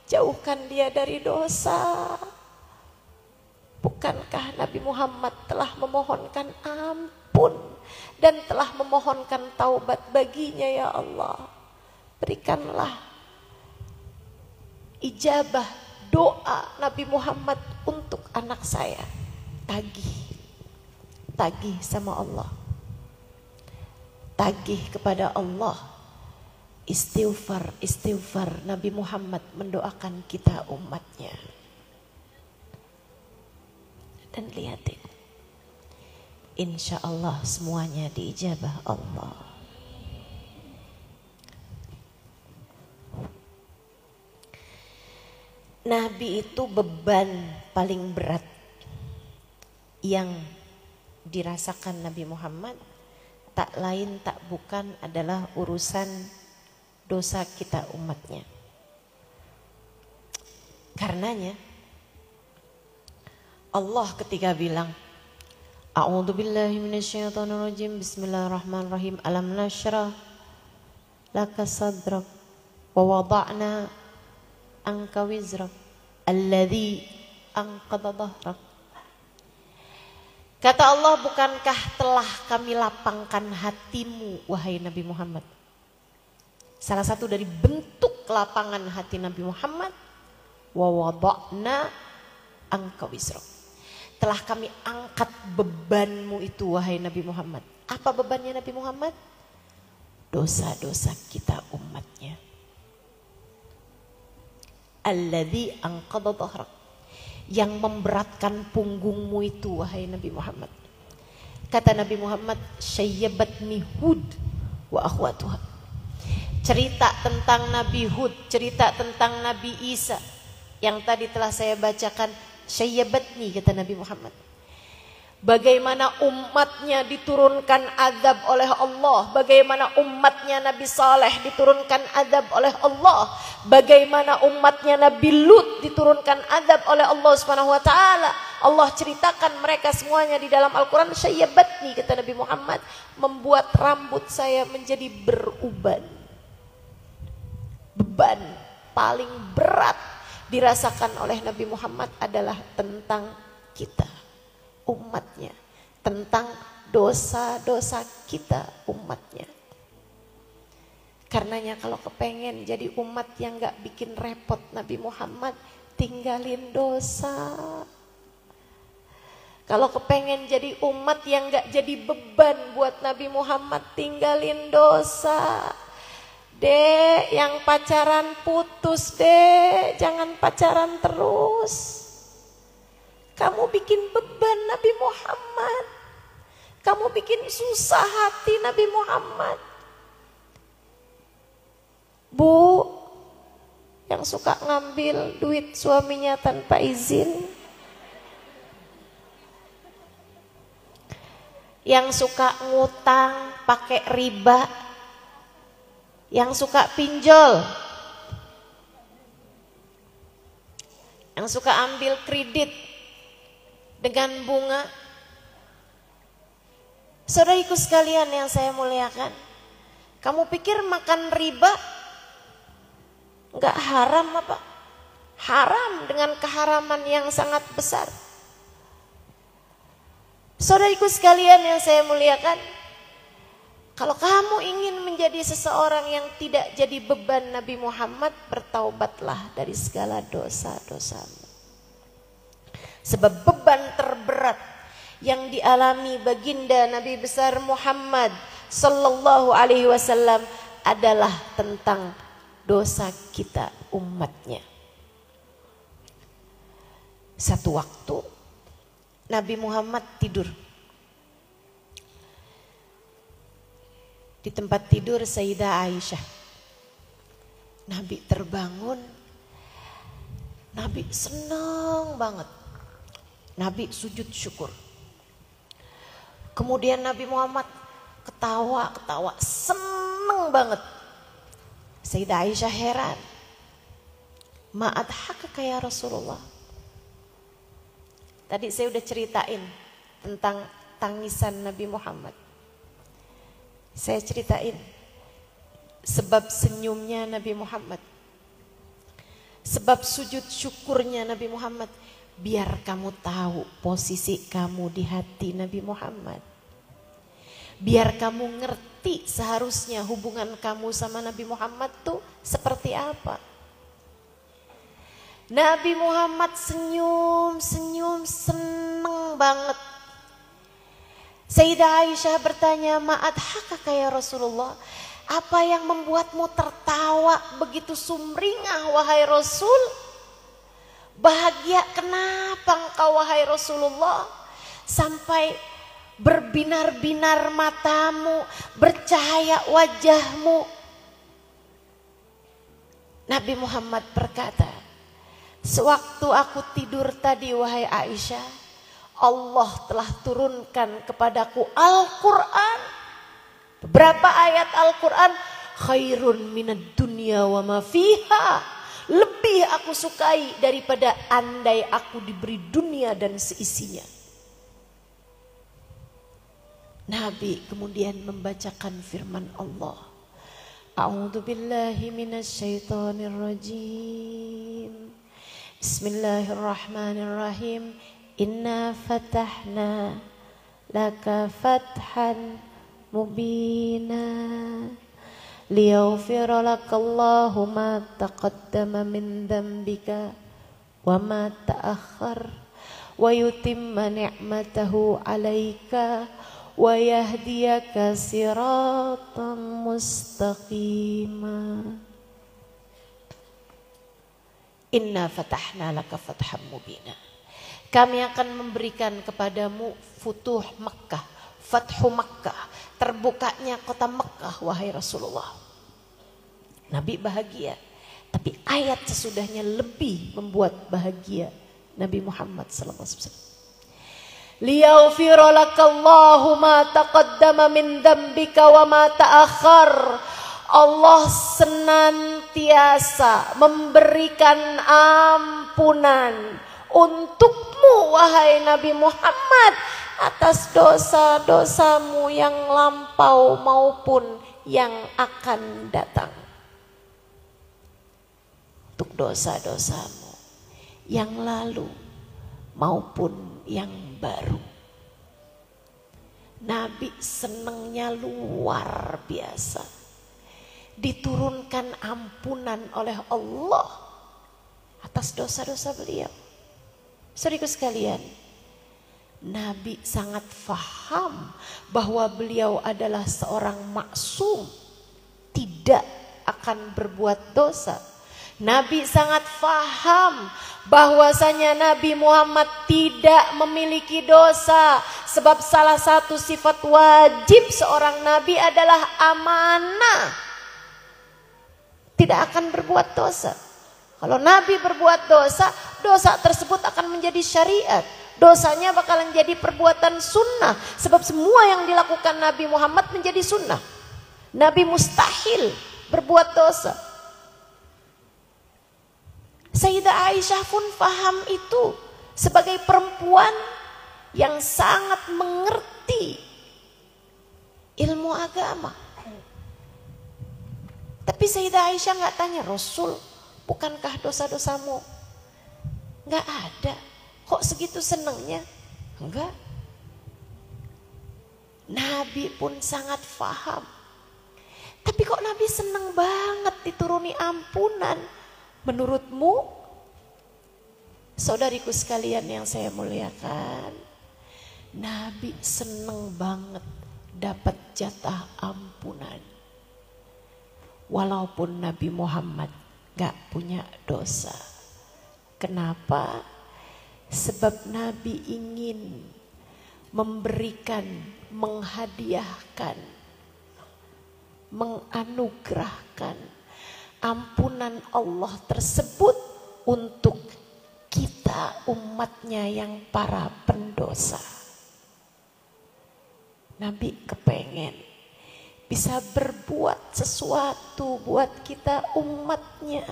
jauhkan dia dari dosa. Bukankah Nabi Muhammad telah memohonkan ampun dan telah memohonkan taubat baginya, ya Allah. Berikanlah ijabah doa Nabi Muhammad untuk anak saya. Tagih sama Allah, tagih kepada Allah. Istighfar Nabi Muhammad mendoakan kita umatnya. Dan lihatin, insya Allah semuanya diijabah Allah. Nabi itu beban paling berat yang dirasakan Nabi Muhammad tak lain tak bukan adalah urusan dosa kita umatnya. Karenanya Allah ketika bilang, A'udzubillahi minasyaitonirrajim, bismillahirrahmanirrahim, alam nashrah laka sadrak wa wada'na anka wizrak alladhi anqadha dhahrak. Kata Allah, bukankah telah kami lapangkan hatimu wahai Nabi Muhammad? Salah satu dari bentuk lapangan hati Nabi Muhammad, wa wada'na anka wizrak, telah kami angkat bebanmu itu wahai Nabi Muhammad. Apa bebannya Nabi Muhammad? Dosa-dosa kita umatnya. Alladzi anqadha dhahrak, yang memberatkan punggungmu itu wahai Nabi Muhammad. Kata Nabi Muhammad, syayyabatni Hud wa akhwatuha. Cerita tentang Nabi Hud, cerita tentang Nabi Isa yang tadi telah saya bacakan, syayyabatni kata Nabi Muhammad. Bagaimana umatnya diturunkan azab oleh Allah. Bagaimana umatnya Nabi Saleh diturunkan azab oleh Allah. Bagaimana umatnya Nabi Lut diturunkan azab oleh Allah Subhanahu wa taala. Allah ceritakan mereka semuanya di dalam Al-Quran. Syayyabatni, kata Nabi Muhammad, membuat rambut saya menjadi beruban. Beban paling berat dirasakan oleh Nabi Muhammad adalah tentang kita, umatnya, tentang dosa-dosa kita, umatnya. Karenanya kalau kepengen jadi umat yang gak bikin repot Nabi Muhammad, tinggalin dosa. Kalau kepengen jadi umat yang gak jadi beban buat Nabi Muhammad, tinggalin dosa. Dek, yang pacaran putus dek, jangan pacaran terus. Kamu bikin beban Nabi Muhammad. Kamu bikin susah hati Nabi Muhammad. Bu, yang suka ngambil duit suaminya tanpa izin, yang suka ngutang pakai riba, yang suka pinjol, yang suka ambil kredit dengan bunga. Saudariku sekalian yang saya muliakan, kamu pikir makan riba enggak haram apa? Haram dengan keharaman yang sangat besar. Saudariku sekalian yang saya muliakan, kalau kamu ingin menjadi seseorang yang tidak jadi beban Nabi Muhammad, bertaubatlah dari segala dosa-dosamu. Sebab beban terberat yang dialami baginda Nabi besar Muhammad sallallahu alaihi wasallam adalah tentang dosa kita, umatnya. Satu waktu Nabi Muhammad tidur. Di tempat tidur Sayyidah Aisyah. Nabi terbangun. Nabi senang banget. Nabi sujud syukur. Kemudian Nabi Muhammad ketawa, senang banget. Sayyidah Aisyah heran. Ma'adhakaka ya Rasulullah. Tadi saya udah ceritain tentang tangisan Nabi Muhammad. Saya ceritain sebab senyumnya Nabi Muhammad, sebab sujud syukurnya Nabi Muhammad. Biar kamu tahu posisi kamu di hati Nabi Muhammad. Biar kamu ngerti seharusnya hubungan kamu sama Nabi Muhammad tuh seperti apa. Nabi Muhammad senyum, seneng banget. Sayyidah Aisyah bertanya, ma'adhakaka ya Rasulullah, apa yang membuatmu tertawa begitu sumringah wahai Rasul? Bahagia kenapa engkau wahai Rasulullah? Sampai berbinar-binar matamu, bercahaya wajahmu. Nabi Muhammad berkata, sewaktu aku tidur tadi wahai Aisyah, Allah telah turunkan kepadaku Al-Quran. Beberapa ayat Al-Quran, khairun minad dunya wa ma fiha. Lebih aku sukai daripada andai aku diberi dunia dan seisinya. Nabi kemudian membacakan firman Allah. A'udzu billahi minasyaitonir rajim. Bismillahirrahmanirrahim. Inna fatahna laka fathan mubina. Liyaghfira lakallahu ma taqaddama min dhanbika wa ma ta'akhkhar wa yutimma ni'matahu 'alaika wa yahdiyaka siratan mustaqima. Inna fatahna laka fatham mubina. Kami akan memberikan kepadamu futuh Makkah, Fathu Makkah, terbukanya kota Makkah wahai Rasulullah. Nabi bahagia, tapi ayat sesudahnya lebih membuat bahagia Nabi Muhammad SAW. liyaghfira lakallahu ma taqaddama min dzambika wa ma ta'akhkhar. Allah senantiasa memberikan ampunan untukmu wahai Nabi Muhammad atas dosa-dosamu yang lampau maupun yang akan datang. Untuk dosa-dosamu yang lalu maupun yang baru. Nabi senangnya luar biasa. Diturunkan ampunan oleh Allah atas dosa-dosa beliau. Saudaraku sekalian, Nabi sangat faham bahwa beliau adalah seorang maksum, tidak akan berbuat dosa. Nabi sangat faham bahwasanya Nabi Muhammad tidak memiliki dosa, sebab salah satu sifat wajib seorang nabi adalah amanah. Tidak akan berbuat dosa. Kalau Nabi berbuat dosa, dosa tersebut akan menjadi syariat. Dosanya bakalan jadi perbuatan sunnah. Sebab semua yang dilakukan Nabi Muhammad menjadi sunnah. Nabi mustahil berbuat dosa. Sayyidah Aisyah pun paham itu. Sebagai perempuan yang sangat mengerti ilmu agama. Tapi Sayyidah Aisyah nggak tanya, Rasul, bukankah dosa-dosamu? Nggak ada. Kok segitu senangnya? Enggak. Nabi pun sangat faham. Tapi kok Nabi senang banget dituruni ampunan? Menurutmu, saudariku sekalian yang saya muliakan, Nabi senang banget dapat jatah ampunan. Walaupun Nabi Muhammad gak punya dosa. Kenapa? Sebab Nabi ingin memberikan, menghadiahkan, menganugerahkan ampunan Allah tersebut untuk kita umatnya yang para pendosa. Nabi kepengen bisa berbuat sesuatu buat kita umatnya.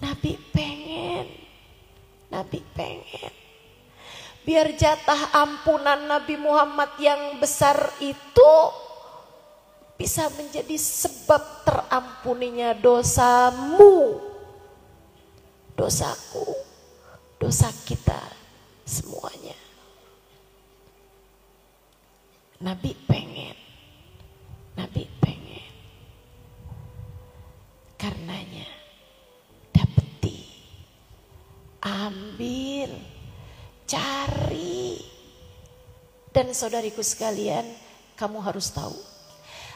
Nabi pengen biar jatah ampunan Nabi Muhammad yang besar itu bisa menjadi sebab terampuninya dosamu, dosaku, dosa kita semuanya. Nabi pengen. Karenanya dapeti, ambil, cari. Dan saudariku sekalian, kamu harus tahu,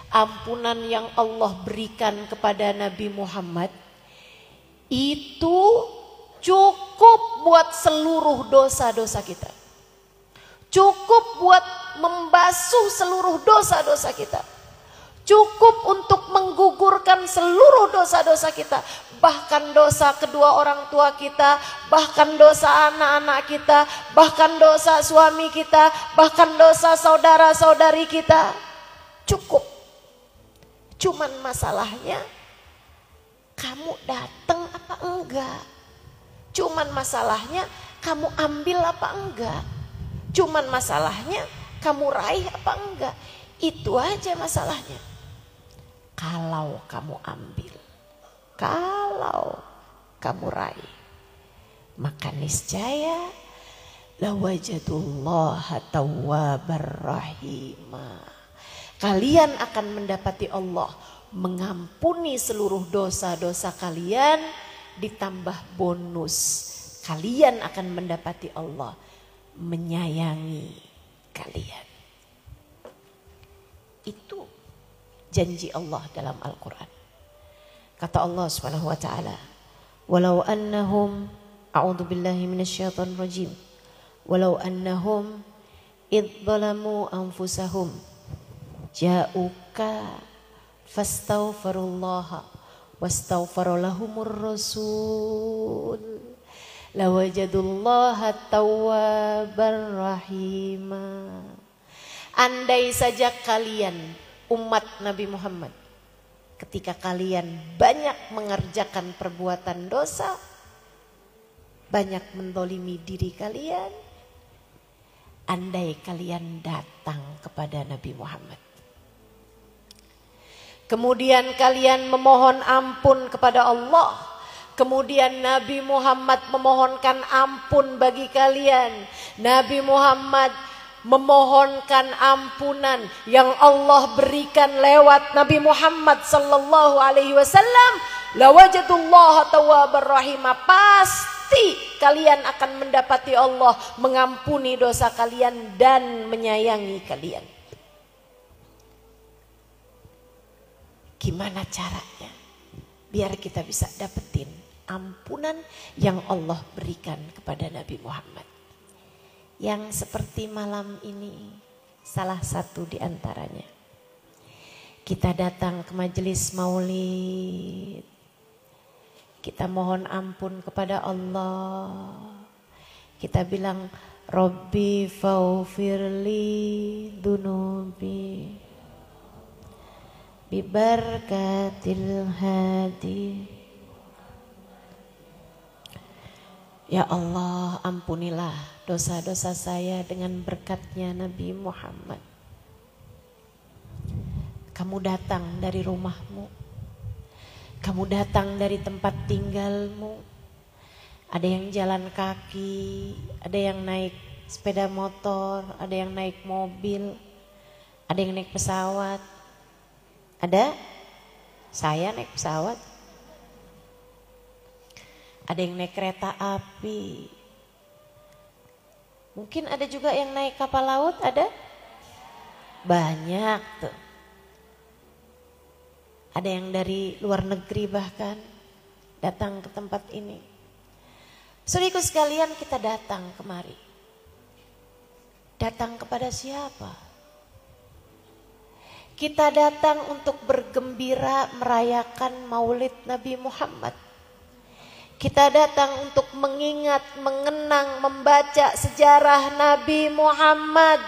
ampunan yang Allah berikan kepada Nabi Muhammad itu cukup buat seluruh dosa-dosa kita. Cukup buat membasuh seluruh dosa-dosa kita. Cukup untuk menggugurkan seluruh dosa-dosa kita. Bahkan dosa kedua orang tua kita, bahkan dosa anak-anak kita, bahkan dosa suami kita, bahkan dosa saudara-saudari kita. Cukup. Cuman masalahnya kamu datang apa enggak? Cuman masalahnya kamu ambil apa enggak? Cuman masalahnya kamu raih apa enggak? Itu aja masalahnya. Kalau kamu ambil, kalau kamu raih, maka niscaya lawajadullaha tawwabar rahimah. Kalian akan mendapati Allah mengampuni seluruh dosa-dosa kalian, ditambah bonus. Kalian akan mendapati Allah menyayangi kalian. Itu janji Allah dalam Al-Quran. Kata Allah Subhanahu wa taala, "Walau annahum a'udzu billahi minasyaitonir rajim. Walau annahum idz zalamu anfusahum ja'uka fastaghfirullaha wastaghfara lahumur rasul lawajadullaha tawwabar rahima. Andai saja kalian umat Nabi Muhammad, ketika kalian banyak mengerjakan perbuatan dosa, banyak mendolimi diri kalian, andai kalian datang kepada Nabi Muhammad, kemudian kalian memohon ampun kepada Allah, kemudian Nabi Muhammad memohonkan ampun bagi kalian, Nabi Muhammad memohonkan ampunan yang Allah berikan lewat Nabi Muhammad sallallahu alaihi wasallam, lawajadullaha tawwabar rahima, pasti kalian akan mendapati Allah mengampuni dosa kalian dan menyayangi kalian. Gimana caranya biar kita bisa dapetin ampunan yang Allah berikan kepada Nabi Muhammad? Yang seperti malam ini salah satu di antaranya. Kita datang ke majelis maulid, kita mohon ampun kepada Allah, kita bilang Rabbi faufirli dunubi bibarkatil hadi. Ya Allah, ampunilah dosa-dosa saya dengan berkatnya Nabi Muhammad. Kamu datang dari rumahmu, kamu datang dari tempat tinggalmu, ada yang jalan kaki, ada yang naik sepeda motor, ada yang naik mobil, ada yang naik pesawat. Ada? Saya naik pesawat. Ada yang naik kereta api. Mungkin ada juga yang naik kapal laut, ada? Banyak tuh. Ada yang dari luar negeri bahkan datang ke tempat ini. Saudaraku sekalian, kita datang kemari. Datang kepada siapa? Kita datang untuk bergembira merayakan Maulid Nabi Muhammad. Kita datang untuk mengingat, mengenang, membaca sejarah Nabi Muhammad.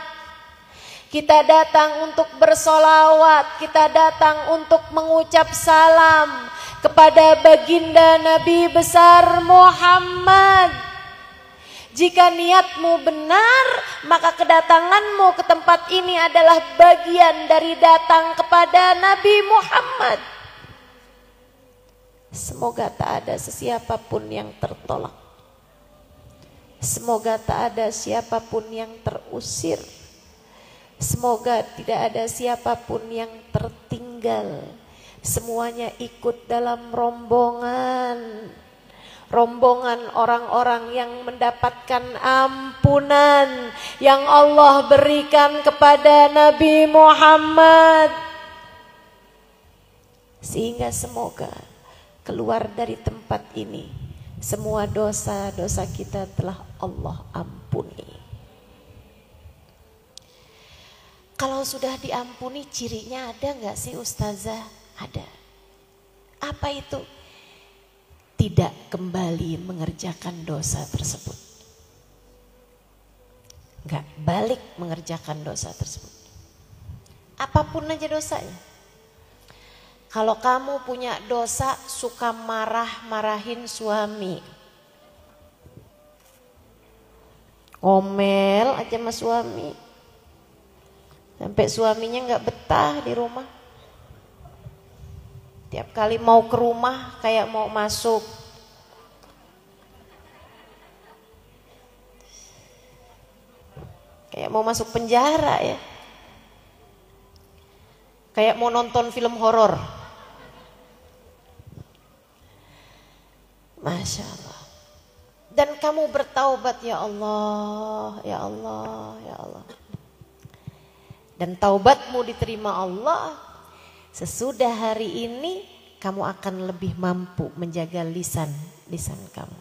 Kita datang untuk bersolawat, kita datang untuk mengucap salam kepada baginda Nabi besar Muhammad. Jika niatmu benar, maka kedatanganmu ke tempat ini adalah bagian dari datang kepada Nabi Muhammad. Semoga tak ada sesiapapun yang tertolak. Semoga tak ada siapapun yang terusir. Semoga tidak ada siapapun yang tertinggal. Semuanya ikut dalam rombongan. Rombongan orang-orang yang mendapatkan ampunan yang Allah berikan kepada Nabi Muhammad. Sehingga semoga keluar dari tempat ini semua dosa-dosa kita telah Allah ampuni. Kalau sudah diampuni, cirinya ada nggak sih Ustazah? Ada. Apa itu? Tidak kembali mengerjakan dosa tersebut. Nggak balik mengerjakan dosa tersebut. Apapun aja dosanya. Kalau kamu punya dosa suka marah-marahin suami, ngomel aja sama suami, sampai suaminya nggak betah di rumah. Tiap kali mau ke rumah kayak mau masuk. Kayak mau masuk penjara ya. Kayak mau nonton film horor. Masya Allah. Dan kamu bertaubat, ya Allah, ya Allah, ya Allah. Dan taubatmu diterima Allah. Sesudah hari ini kamu akan lebih mampu menjaga lisan kamu.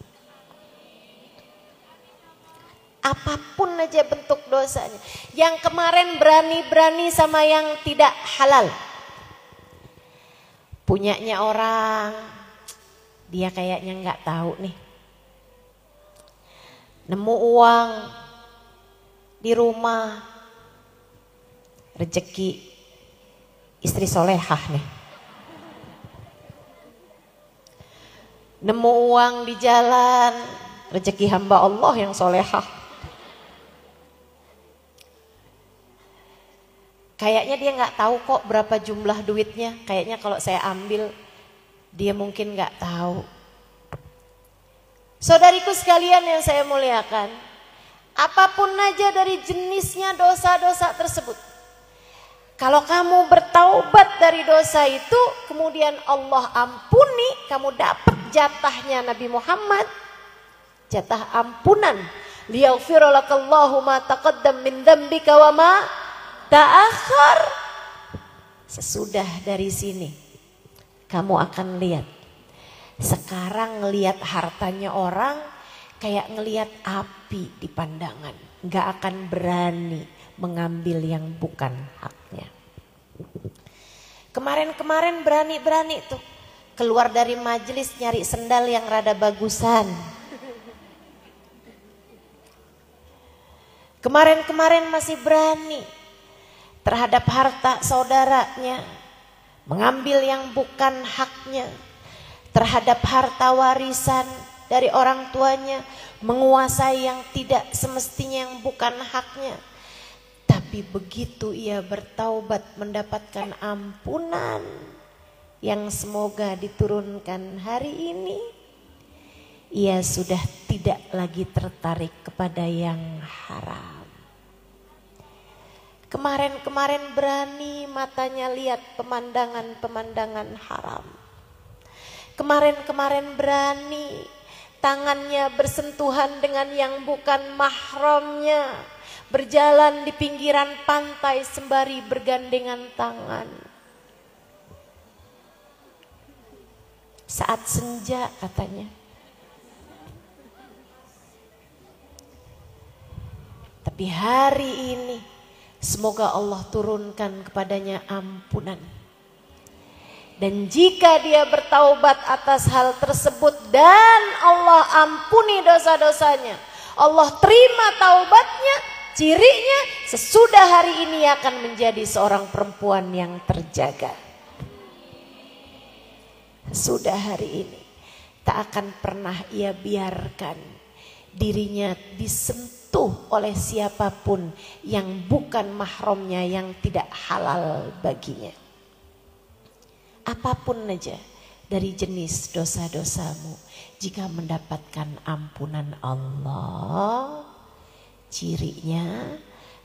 Apapun aja bentuk dosanya. Yang kemarin berani-berani sama yang tidak halal. Punyanya orang, dia kayaknya nggak tahu nih. nemu uang di rumah, rezeki istri solehah nih. Nemu uang di jalan, rezeki hamba Allah yang solehah. Kayaknya dia nggak tahu kok berapa jumlah duitnya. Kayaknya kalau saya ambil, dia mungkin nggak tahu. Saudariku sekalian yang saya muliakan, apapun aja dari jenisnya dosa-dosa tersebut, kalau kamu bertaubat dari dosa itu, kemudian Allah ampuni, kamu dapat jatahnya Nabi Muhammad, jatah ampunan. Liyaghfira lakallahu ma taqaddam min dzambika wa ma ta'akhkhar. Sesudah dari sini, kamu akan lihat. Sekarang ngelihat hartanya orang kayak ngelihat api di pandangan, nggak akan berani mengambil yang bukan haknya. Kemarin-kemarin berani-berani tuh keluar dari majelis nyari sendal yang rada bagusan. Kemarin-kemarin masih berani terhadap harta saudaranya, mengambil yang bukan haknya, terhadap harta warisan dari orang tuanya, menguasai yang tidak semestinya yang bukan haknya. Tapi begitu ia bertaubat mendapatkan ampunan yang semoga diturunkan hari ini, ia sudah tidak lagi tertarik kepada yang haram. Kemarin-kemarin berani matanya lihat pemandangan-pemandangan haram. Kemarin-kemarin berani tangannya bersentuhan dengan yang bukan mahramnya, berjalan di pinggiran pantai sembari bergandengan tangan. Saat senja katanya. Tapi hari ini semoga Allah turunkan kepadanya ampunan. Dan jika dia bertaubat atas hal tersebut dan Allah ampuni dosa-dosanya, Allah terima taubatnya, cirinya sesudah hari ini akan menjadi seorang perempuan yang terjaga. Sesudah hari ini tak akan pernah ia biarkan dirinya disentuh oleh siapapun yang bukan mahramnya, yang tidak halal baginya. Apapun aja dari jenis dosa-dosamu, jika mendapatkan ampunan Allah, cirinya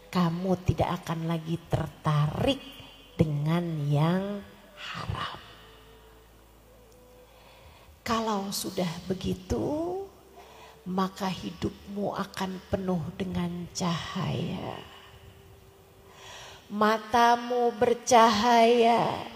kamu tidak akan lagi tertarik dengan yang haram. Kalau sudah begitu, maka hidupmu akan penuh dengan cahaya. Matamu bercahaya,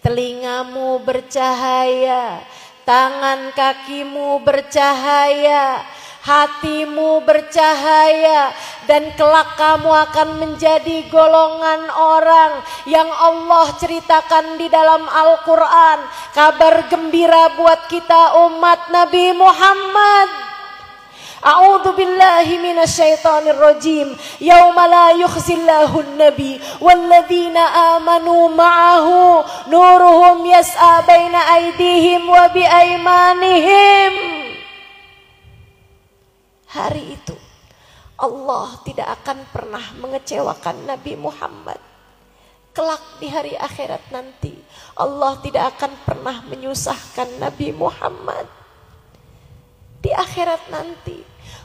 telingamu bercahaya, tangan kakimu bercahaya, hatimu bercahaya, dan kelak kamu akan menjadi golongan orang yang Allah ceritakan di dalam Al-Quran. Kabar gembira buat kita umat Nabi Muhammad. A'udzu billahi minasyaitonir rajim. Yauma la yukhzillahu an-nabi walladzina amanu ma'ahu nuruhum yas'a baina aydihim wa biaimanihim. Hari itu Allah tidak akan pernah mengecewakan Nabi Muhammad. Kelak di hari akhirat nanti Allah tidak akan pernah menyusahkan Nabi Muhammad. Di akhirat nanti,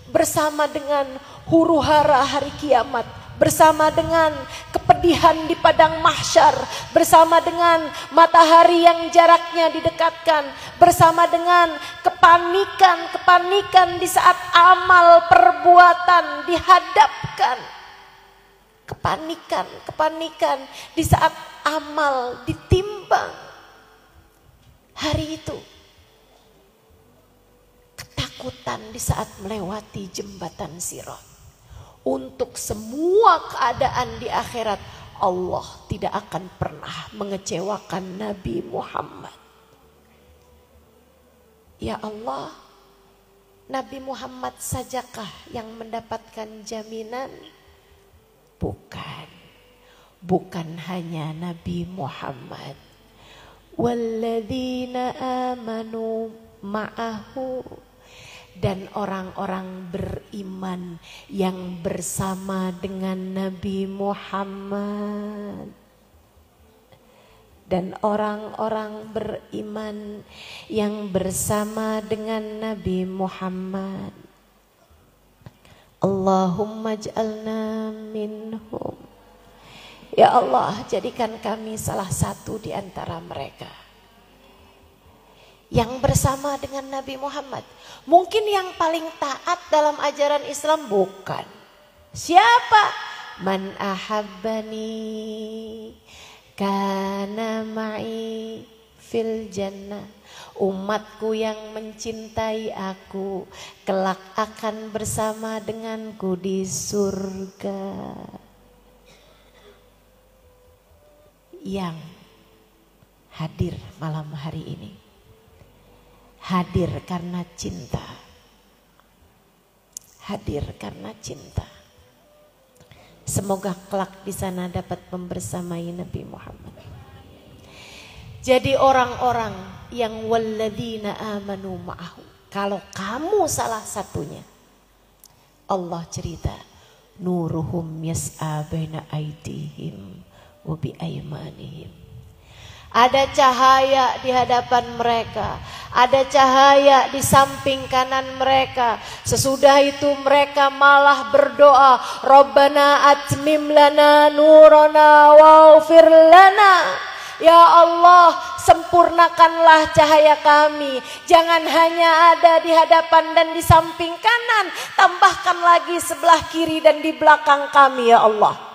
bersama dengan huru-hara hari kiamat, bersama dengan kepedihan di padang mahsyar, bersama dengan matahari yang jaraknya didekatkan, bersama dengan kepanikan di saat amal perbuatan dihadapkan, kepanikan di saat amal ditimbang. Hari itu ketakutan di saat melewati jembatan Sirat. Untuk semua keadaan di akhirat, Allah tidak akan pernah mengecewakan Nabi Muhammad. Ya Allah, Nabi Muhammad sajakah yang mendapatkan jaminan? Bukan. Bukan hanya Nabi Muhammad. Walladzina amanu ma'ahu, dan orang-orang beriman yang bersama dengan Nabi Muhammad. Dan orang-orang beriman yang bersama dengan Nabi Muhammad. Allahumma ij'alna minhum. Ya Allah, jadikan kami salah satu di antara mereka yang bersama dengan Nabi Muhammad. Mungkin yang paling taat dalam ajaran Islam bukan. Siapa? Man ahabbani kana ma'i fil jannah. Umatku yang mencintai aku kelak akan bersama denganku di surga. Yang hadir malam hari ini hadir karena cinta. Hadir karena cinta. Semoga kelak di sana dapat membersamai Nabi Muhammad. Jadi orang-orang yang walladzina amanu ma'ahu, kalau kamu salah satunya, Allah cerita, nuruhum yas'a baina aydihim wa bi aymanihim. Ada cahaya di hadapan mereka, ada cahaya di samping kanan mereka. Sesudah itu mereka malah berdoa, Rabbana atmim lana nurana waghfir lana. Ya Allah, sempurnakanlah cahaya kami. Jangan hanya ada di hadapan dan di samping kanan, tambahkan lagi sebelah kiri dan di belakang kami ya Allah.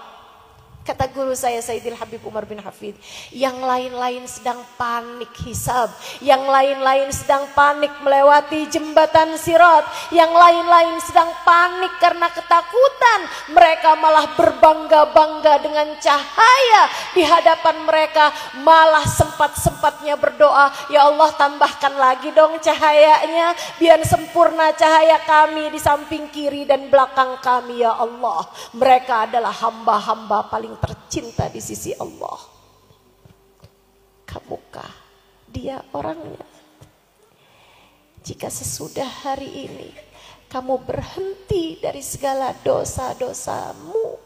Kata guru saya Sayyidil Habib Umar bin Hafid, yang lain-lain sedang panik hisab, yang lain-lain sedang panik melewati jembatan Sirat, yang lain-lain sedang panik karena ketakutan. Mereka malah berbangga-bangga dengan cahaya di hadapan mereka, malah sempat-sempatnya berdoa, ya Allah tambahkan lagi dong cahayanya, biar sempurna cahaya kami di samping kiri dan belakang kami ya Allah. Mereka adalah hamba-hamba paling tercinta di sisi Allah. Kamukah dia orangnya? Jika sesudah hari ini kamu berhenti dari segala dosa-dosamu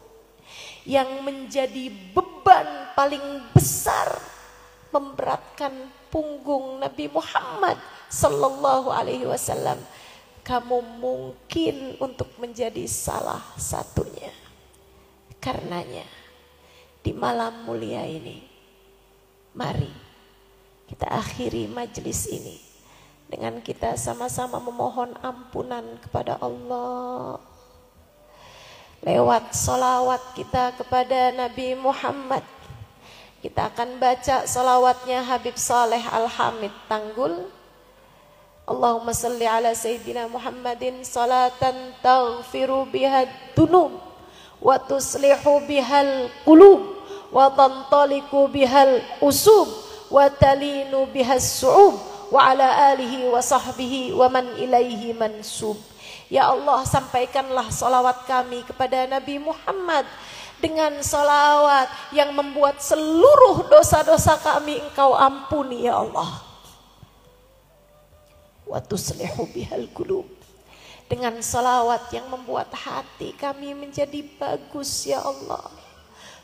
yang menjadi beban paling besar, memberatkan punggung Nabi Muhammad sallallahu alaihi wasallam, kamu mungkin untuk menjadi salah satunya. Karenanya di malam mulia ini, mari kita akhiri majelis ini dengan kita sama-sama memohon ampunan kepada Allah. Lewat solawat kita kepada Nabi Muhammad, kita akan baca solawatnya Habib Saleh Al-Hamid Tanggul. Allahumma salli ala Sayyidina Muhammadin salatan taghfiru bihad dunub wa tuslihu bihal qulub wa tantaliku bihal usub wa talinu bihas su'ub wa ala alihi wa sahbihi wa man ilaihi mansub. Ya Allah, sampaikanlah salawat kami kepada Nabi Muhammad dengan salawat yang membuat seluruh dosa-dosa kami Engkau ampuni ya Allah. Wa tuslihu bihal qulub, dengan salawat yang membuat hati kami menjadi bagus ya Allah.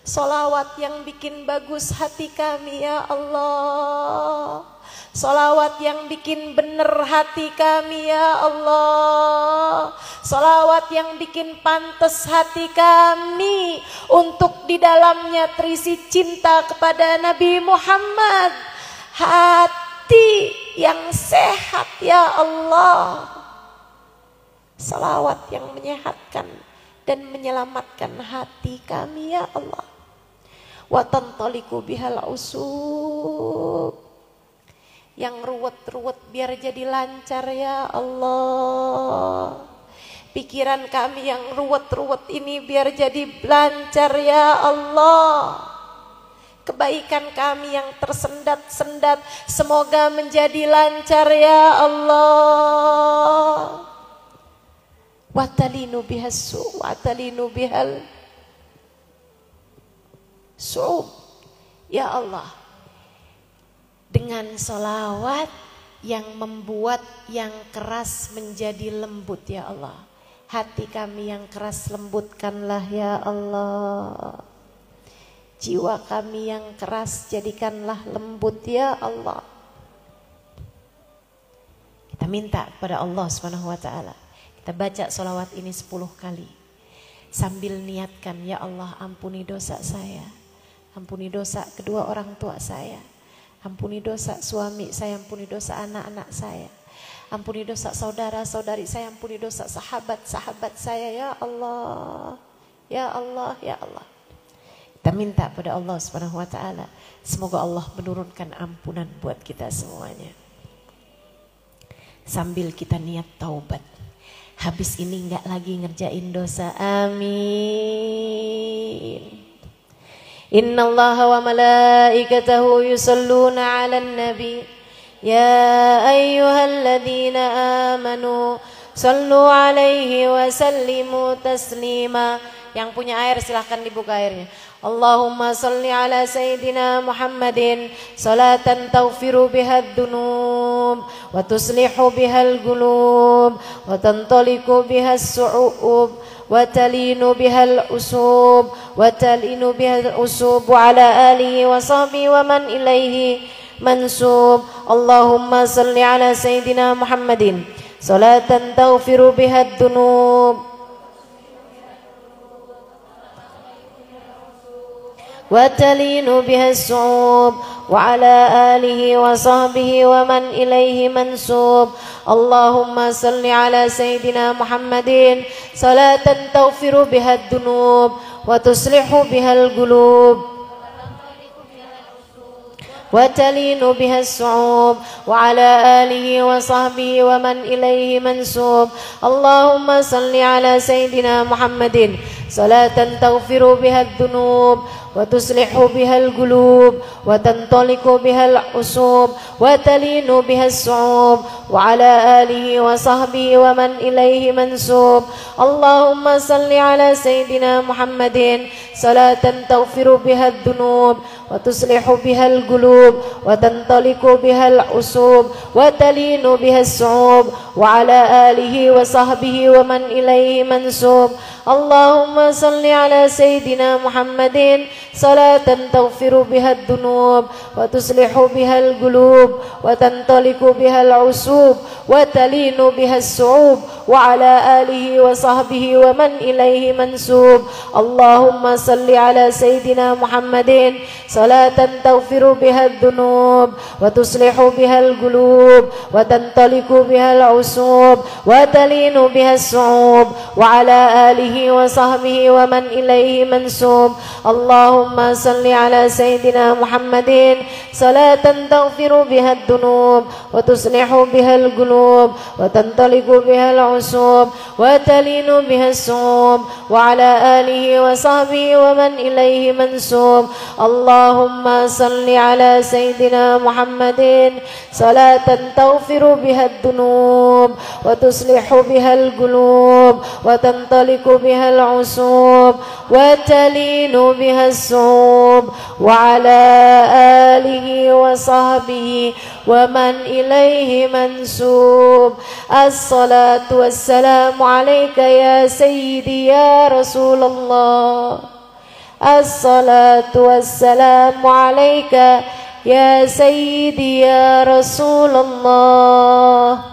Salawat yang bikin bagus hati kami ya Allah. Salawat yang bikin bener hati kami ya Allah. Salawat yang bikin pantas hati kami untuk di dalamnya terisi cinta kepada Nabi Muhammad. Hati yang sehat ya Allah. Salawat yang menyehatkan dan menyelamatkan hati kami ya Allah. Wa tantaliku bihal usub, yang ruwet-ruwet biar jadi lancar ya Allah. Pikiran kami yang ruwet-ruwet ini biar jadi lancar ya Allah. Kebaikan kami yang tersendat-sendat semoga menjadi lancar ya Allah. watalinu bihas watalinu bihal su'ub. Ya Allah, dengan solawat yang membuat yang keras menjadi lembut ya Allah. Hati kami yang keras lembutkanlah ya Allah. Jiwa kami yang keras jadikanlah lembut ya Allah. Kita minta kepada Allah Subhanahu wa taala. Kita baca solawat ini 10 kali. Sambil niatkan, ya Allah ampuni dosa saya. Ampuni dosa kedua orang tua saya. Ampuni dosa suami saya, ampuni dosa anak-anak saya. Ampuni dosa saudara-saudari saya, ampuni dosa sahabat-sahabat saya ya Allah. Ya Allah, ya Allah. Kita minta pada Allah Subhanahu wa taala, semoga Allah menurunkan ampunan buat kita semuanya. Sambil kita niat taubat. Habis ini enggak lagi ngerjain dosa. Amin. Innallaha wa malaikatahu yusalluna 'alan nabi ya ayyuhalladzina amanu sallu 'alaihi wa sallimu taslima. Yang punya air silahkan dibuka airnya. Allahumma salli ala sayyidina Muhammadin salatan taghfiru bihad dunub wa tuslihu bihal qulub wa tantaliqu bihas su'ub wa talinu bihal usub wa talinu bihal usub wa ala alihi wa sahbihi wa man ilaihi mansub. Allahumma salli ala sayyidina Muhammadin salatan taghfiru bihad dunub wa talinu bihas su'ub wa ala alihi wa sahbihi wa man ilaihi mansub. Allahumma salli ala sayyidina Muhammadin salatan taghfiru bihad dunub wa tuslihu bihal qulub wa talinu bihas su'ub wa ala alihi wa sahbihi wa man ilaihi mansub. Allahumma salli ala sayyidina Muhammadin salatan taghfiru bihad dunub wa tuslihu bihal qulub wa tantaliqu bihal usub wa talinu bihas su'ub wa ala alihi wa sahbihi wa man ilaihi mansub. Allahumma salli ala sayyidina Muhammadin salatan taghfiru bihad dunub wa tuslihu bihal qulub wa tantaliqu bihal usub wa talinu bihas su'ub wa ala alihi wa sahbihi wa man ilaihi mansub. Allahumma salli ala sayyidina Muhammadin salatan taghfiru bihad dunub wa tuslihu bihal qulub wa tantaliqu bihal usub wa talinu bihas su'ub wa ala alihi wa sahbihi wa man ilaihi mansub. Allahumma salli ala sayyidina Muhammadin salatan taghfiru bihad dunub wa tuslihu bihal qulub wa tantaliqu bihal usub wa talinu bihas su'ub wa ala alihi wa sahbihi wa man ilaihi mansub. Allahumma salli ala sayyidina Muhammadin salatan taghfiru bihad dunub wa tuslihu bihal qulub wa tantaliqu bihal usub wa talinu bihas su'ub wa ala alihi wa sahbihi wa man ilaihi mansub. Allahumma salli ala sayyidina Muhammadin salatan taghfiru bihad dunub wa tuslihu bihal qulub wa tantaliqu bihal usub wa talinu bihas su'ub wa ala alihi wa sahbihi wa man ilaihi mansub. As-salatu wassalamu alayka ya sayyidi ya Rasulullah. As-salatu wassalamu alayka ya sayyidi ya Rasulullah.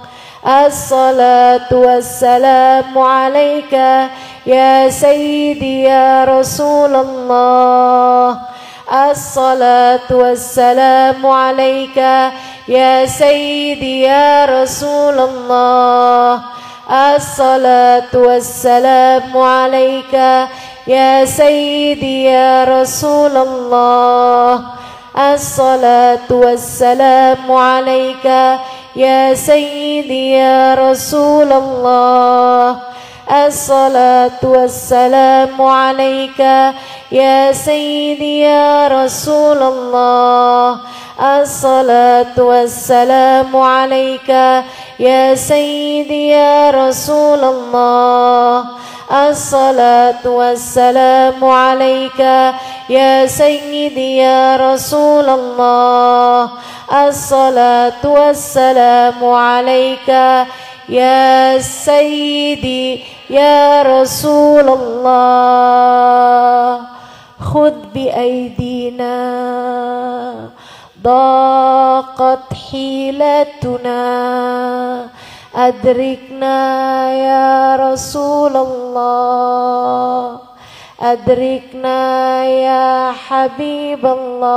As-salatu wassalamu alayka ya sayyidi ya Rasulullah. As-salatu wassalamu alayka ya sayyidi ya Rasulullah. As-salatu wassalamu alayka ya sayyidi ya Rasulullah. As-salatu wassalamu alayka ya sayyidi ya Rasulullah. As-salatu wassalamu alayka ya sayyidi ya Rasulullah. As-salatu wassalamu alayka ya sayyidi ya Rasulullah. As-salatu wassalamu alaika ya sayyidi ya Rasulullah. As-salatu wassalamu alaika ya sayyidi ya Rasulullah. Khudh bi aidina daqat hilatuna adrikna ya Rasulullah. Adrikna ya Habiballah.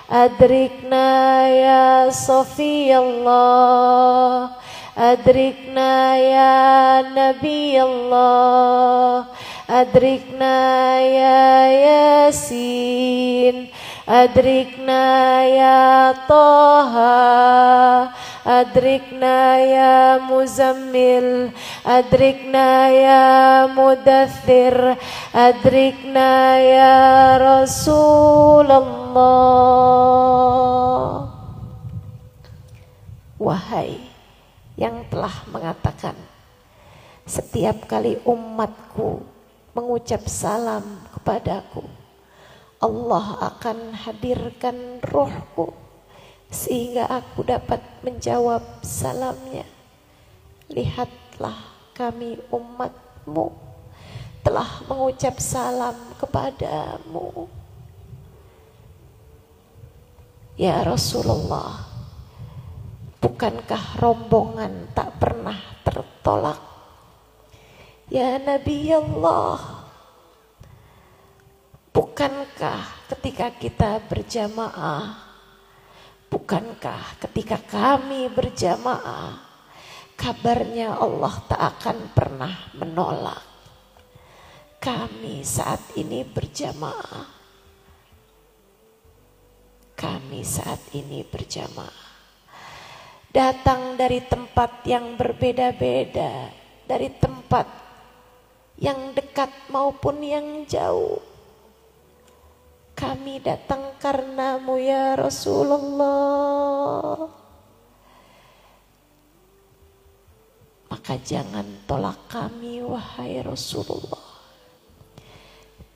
Adrikna ya Safiyallah. Adrikna ya Nabiyallah. Adrikna ya Yasin. Adrikna ya Taha. Adrikna ya Muzammil. Adrikna ya Mudaththir. Adrikna ya Rasulullah. Wahai yang telah mengatakan, setiap kali umatku mengucap salam kepadaku, Allah akan hadirkan rohku sehingga aku dapat menjawab salamnya. Lihatlah, kami umatmu telah mengucap salam kepadamu. Ya Rasulullah, bukankah rombongan tak pernah tertolak? Ya Nabi Allah, bukankah ketika kita berjamaah, bukankah ketika kami berjamaah, kabarnya Allah tak akan pernah menolak? Kami saat ini berjamaah. Kami saat ini berjamaah. Datang dari tempat yang berbeda-beda, dari tempat yang dekat maupun yang jauh. Kami datang karenamu ya Rasulullah. Maka jangan tolak kami wahai Rasulullah.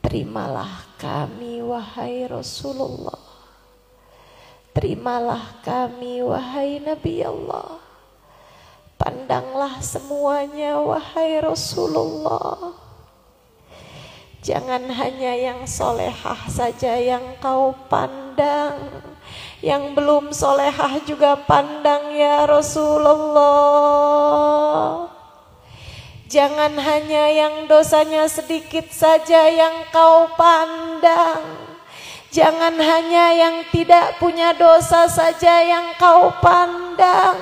Terimalah kami wahai Rasulullah. Terimalah kami wahai Nabi Allah. Pandanglah semuanya wahai Rasulullah. Jangan hanya yang solehah saja yang kau pandang, yang belum solehah juga pandang ya Rasulullah. Jangan hanya yang dosanya sedikit saja yang kau pandang. Jangan hanya yang tidak punya dosa saja yang kau pandang.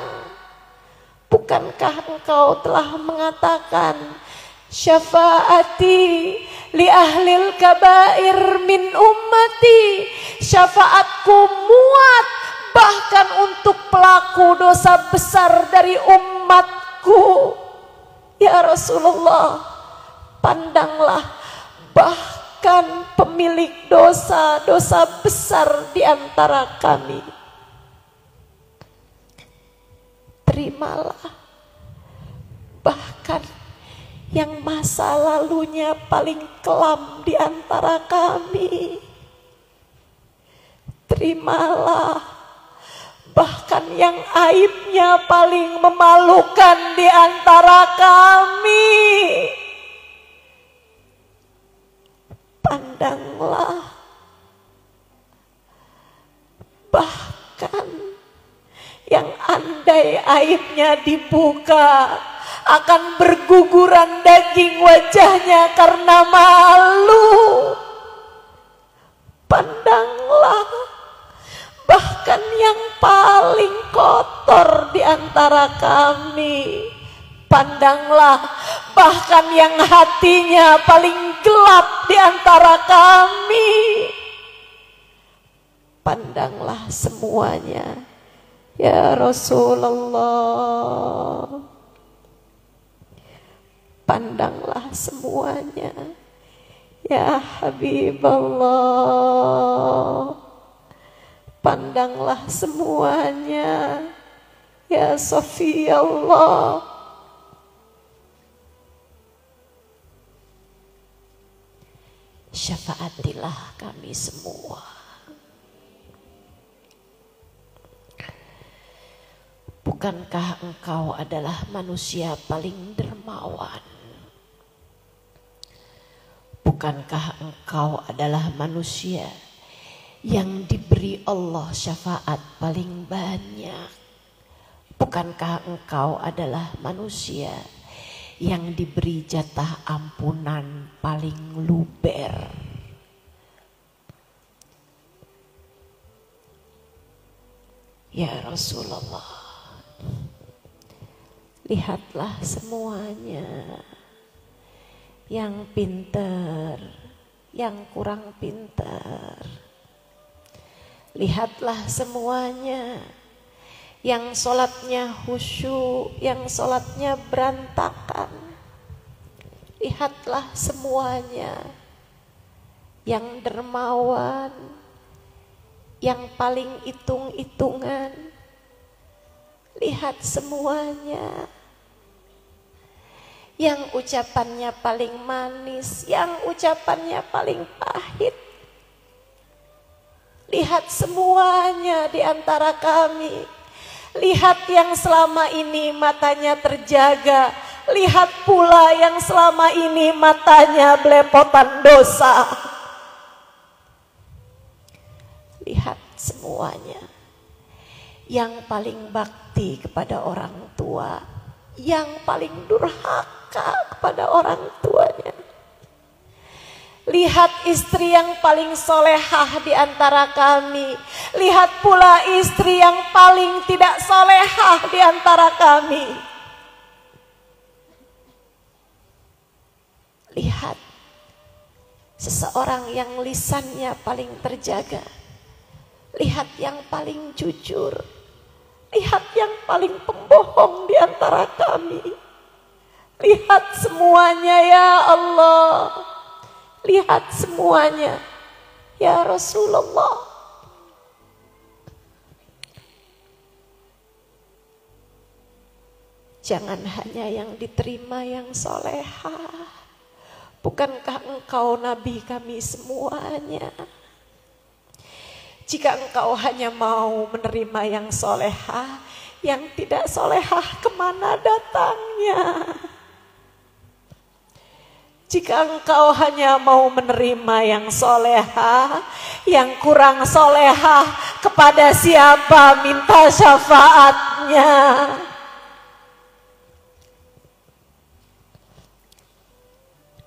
Bukankah engkau telah mengatakan, syafaati li ahlil kabair min ummati, syafaatku muat bahkan untuk pelaku dosa besar dari umatku. Ya Rasulullah, pandanglah bahkan pemilik dosa-dosa besar di antara kami. Terimalah bahkan yang masa lalunya paling kelam di antara kami. Terimalah bahkan yang aibnya paling memalukan di antara kami. Pandanglah bahkan yang andai aibnya dibuka akan berguguran daging wajahnya karena malu. Pandanglah bahkan yang paling kotor di antara kami. Pandanglah bahkan yang hatinya paling gelap di antara kami. Pandanglah semuanya ya Rasulullah. Pandanglah semuanya ya Habiballah. Pandanglah semuanya Ya Safiyallah, syafaatilah kami semua. Bukankah engkau adalah manusia paling dermawan? Bukankah engkau adalah manusia yang diberi Allah syafaat paling banyak? Bukankah engkau adalah manusia yang diberi jatah ampunan paling luber? Ya Rasulullah, lihatlah semuanya, yang pintar, yang kurang pintar. Lihatlah semuanya, yang sholatnya khusyuk, yang sholatnya berantakan. Lihatlah semuanya, yang dermawan, yang paling hitung-hitungan. Lihat semuanya, yang ucapannya paling manis, yang ucapannya paling pahit. Lihat semuanya di antara kami. Lihat yang selama ini matanya terjaga. Lihat pula yang selama ini matanya belepotan dosa. Lihat semuanya. Yang paling bakti kepada orang tua, yang paling durhaka kepada orang tuanya. Lihat istri yang paling solehah di antara kami. Lihat pula istri yang paling tidak solehah di antara kami. Lihat seseorang yang lisannya paling terjaga. Lihat yang paling jujur. Lihat yang paling pembohong di antara kami. Lihat semuanya ya Allah. Lihat semuanya ya Rasulullah. Jangan hanya yang diterima yang solehah. Bukankah engkau Nabi kami semuanya? Jika engkau hanya mau menerima yang solehah, yang tidak solehah kemana datangnya? Jika engkau hanya mau menerima yang solehah, yang kurang solehah, kepada siapa minta syafaatnya?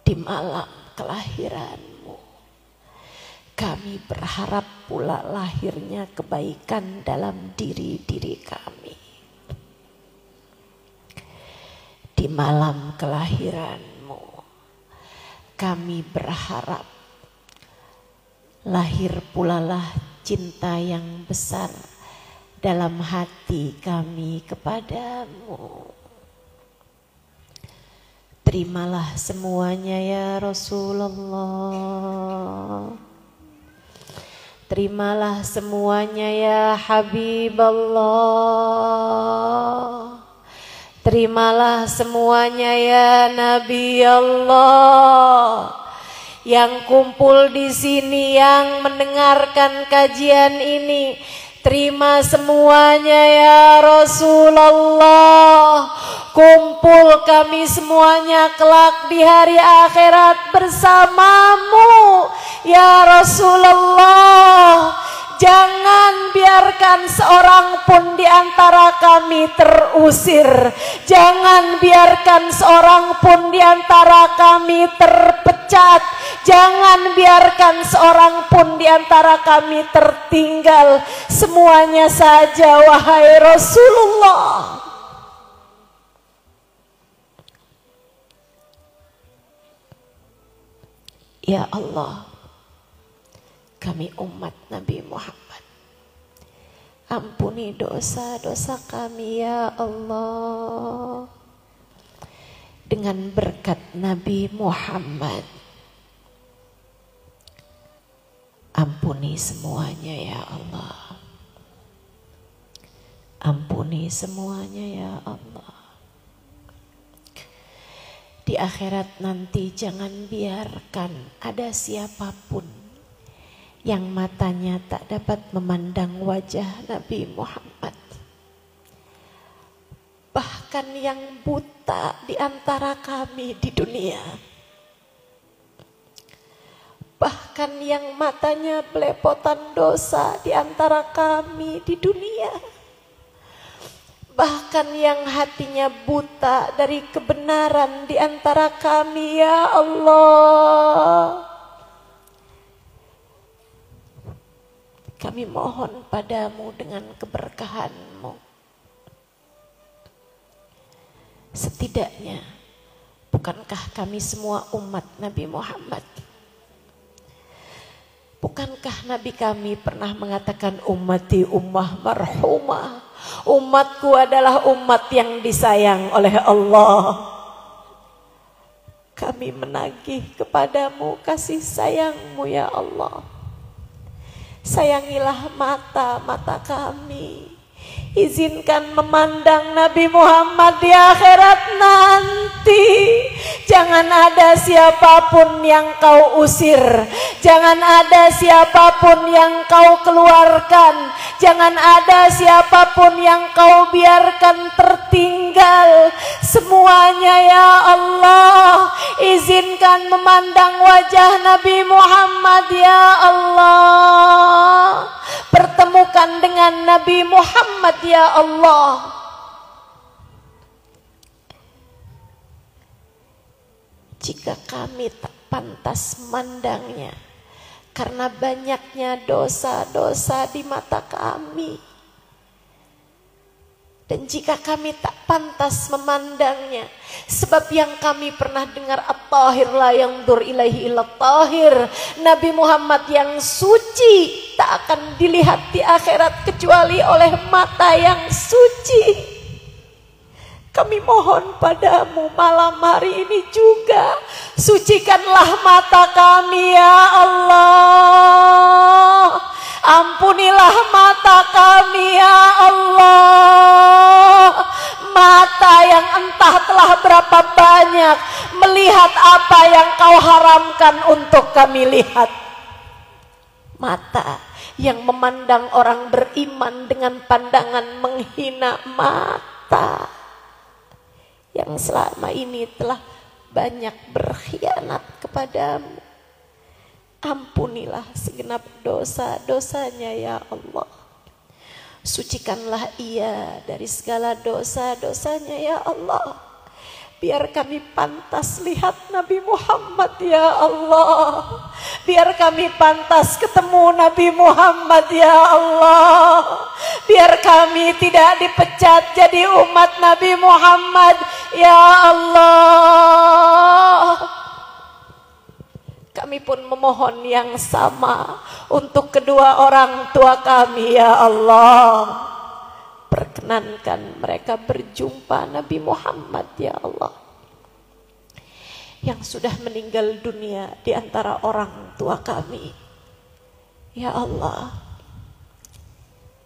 Di malam kelahiranmu, kami berharap pula lahirnya kebaikan dalam diri-diri kami. Di malam kelahiranmu, kami berharap lahir pula lah cinta yang besar dalam hati kami kepadamu. Terimalah semuanya ya Rasulullah. Terimalah semuanya ya Habiballah. Terimalah semuanya ya Nabi Allah. Yang kumpul di sini, yang mendengarkan kajian ini, terima semuanya ya Rasulullah. Kumpul kami semuanya kelak di hari akhirat bersamamu ya Rasulullah. Jangan biarkan seorang pun di antara kami terusir. Jangan biarkan seorang pun di antara kami terpecat. Jangan biarkan seorang pun di antara kami tertinggal. Semuanya saja wahai Rasulullah. Ya Allah, kami umat Nabi Muhammad, ampuni dosa-dosa kami ya Allah. Dengan berkat Nabi Muhammad, ampuni semuanya ya Allah. Ampuni semuanya ya Allah. Di akhirat nanti jangan biarkan ada siapapun yang matanya tak dapat memandang wajah Nabi Muhammad. Bahkan yang buta di antara kami di dunia. Bahkan yang matanya belepotan dosa di antara kami di dunia. Bahkan yang hatinya buta dari kebenaran di antara kami ya Allah. Kami mohon padamu dengan keberkahan-Mu. Setidaknya, bukankah kami semua umat Nabi Muhammad? Bukankah Nabi kami pernah mengatakan ummati ummah marhumah? Umatku adalah umat yang disayang oleh Allah. Kami menagih kepadamu kasih sayang-Mu ya Allah. Sayangilah mata-mata kami. Izinkan memandang Nabi Muhammad di akhirat nanti. Jangan ada siapapun yang kau usir. Jangan ada siapapun yang kau keluarkan. Jangan ada siapapun yang kau biarkan tertinggal. Semuanya ya Allah. Izinkan memandang wajah Nabi Muhammad ya Allah. Pertemukan dengan Nabi Muhammad ya Allah. Jika kami tak pantas memandangnya karena banyaknya dosa-dosa di mata kami, dan jika kami tak pantas memandangnya sebab yang kami pernah dengar at-tahir la yanzur ilaihi illa tahir, Nabi Muhammad yang suci tak akan dilihat di akhirat kecuali oleh mata yang suci. Kami mohon padamu malam hari ini juga, sucikanlah mata kami ya Allah. Ampunilah mata kami ya Allah. Mata yang entah telah berapa banyak melihat apa yang kau haramkan untuk kami lihat. Mata yang memandang orang beriman dengan pandangan menghina, mata yang selama ini telah banyak berkhianat kepadamu. Ampunilah segenap dosa-dosanya ya Allah. Sucikanlah ia dari segala dosa-dosanya ya Allah. Biar kami pantas lihat Nabi Muhammad ya Allah. Biar kami pantas ketemu Nabi Muhammad ya Allah. Biar kami tidak dipecat jadi umat Nabi Muhammad ya Allah. Kami pun memohon yang sama untuk kedua orang tua kami ya Allah. Perkenankan mereka berjumpa Nabi Muhammad ya Allah, yang sudah meninggal dunia di antara orang tua kami. Ya Allah,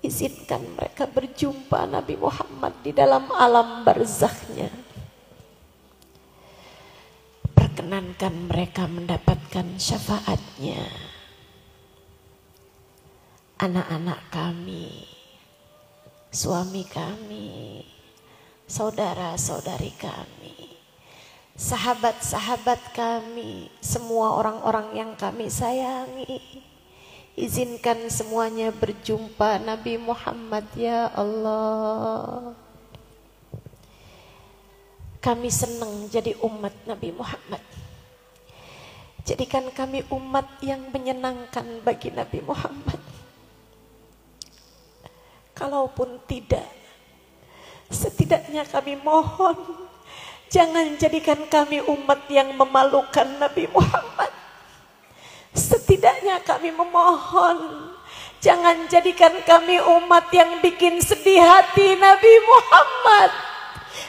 izinkan mereka berjumpa Nabi Muhammad di dalam alam barzakhnya. Perkenankan mereka mendapatkan syafaatnya. Anak-anak kami, suami kami, saudara-saudari kami, sahabat-sahabat kami, semua orang-orang yang kami sayangi, izinkan semuanya berjumpa Nabi Muhammad ya Allah. Kami senang jadi umat Nabi Muhammad. Jadikan kami umat yang menyenangkan bagi Nabi Muhammad. Kalaupun tidak, setidaknya kami mohon, jangan jadikan kami umat yang memalukan Nabi Muhammad. Setidaknya kami memohon, jangan jadikan kami umat yang bikin sedih hati Nabi Muhammad.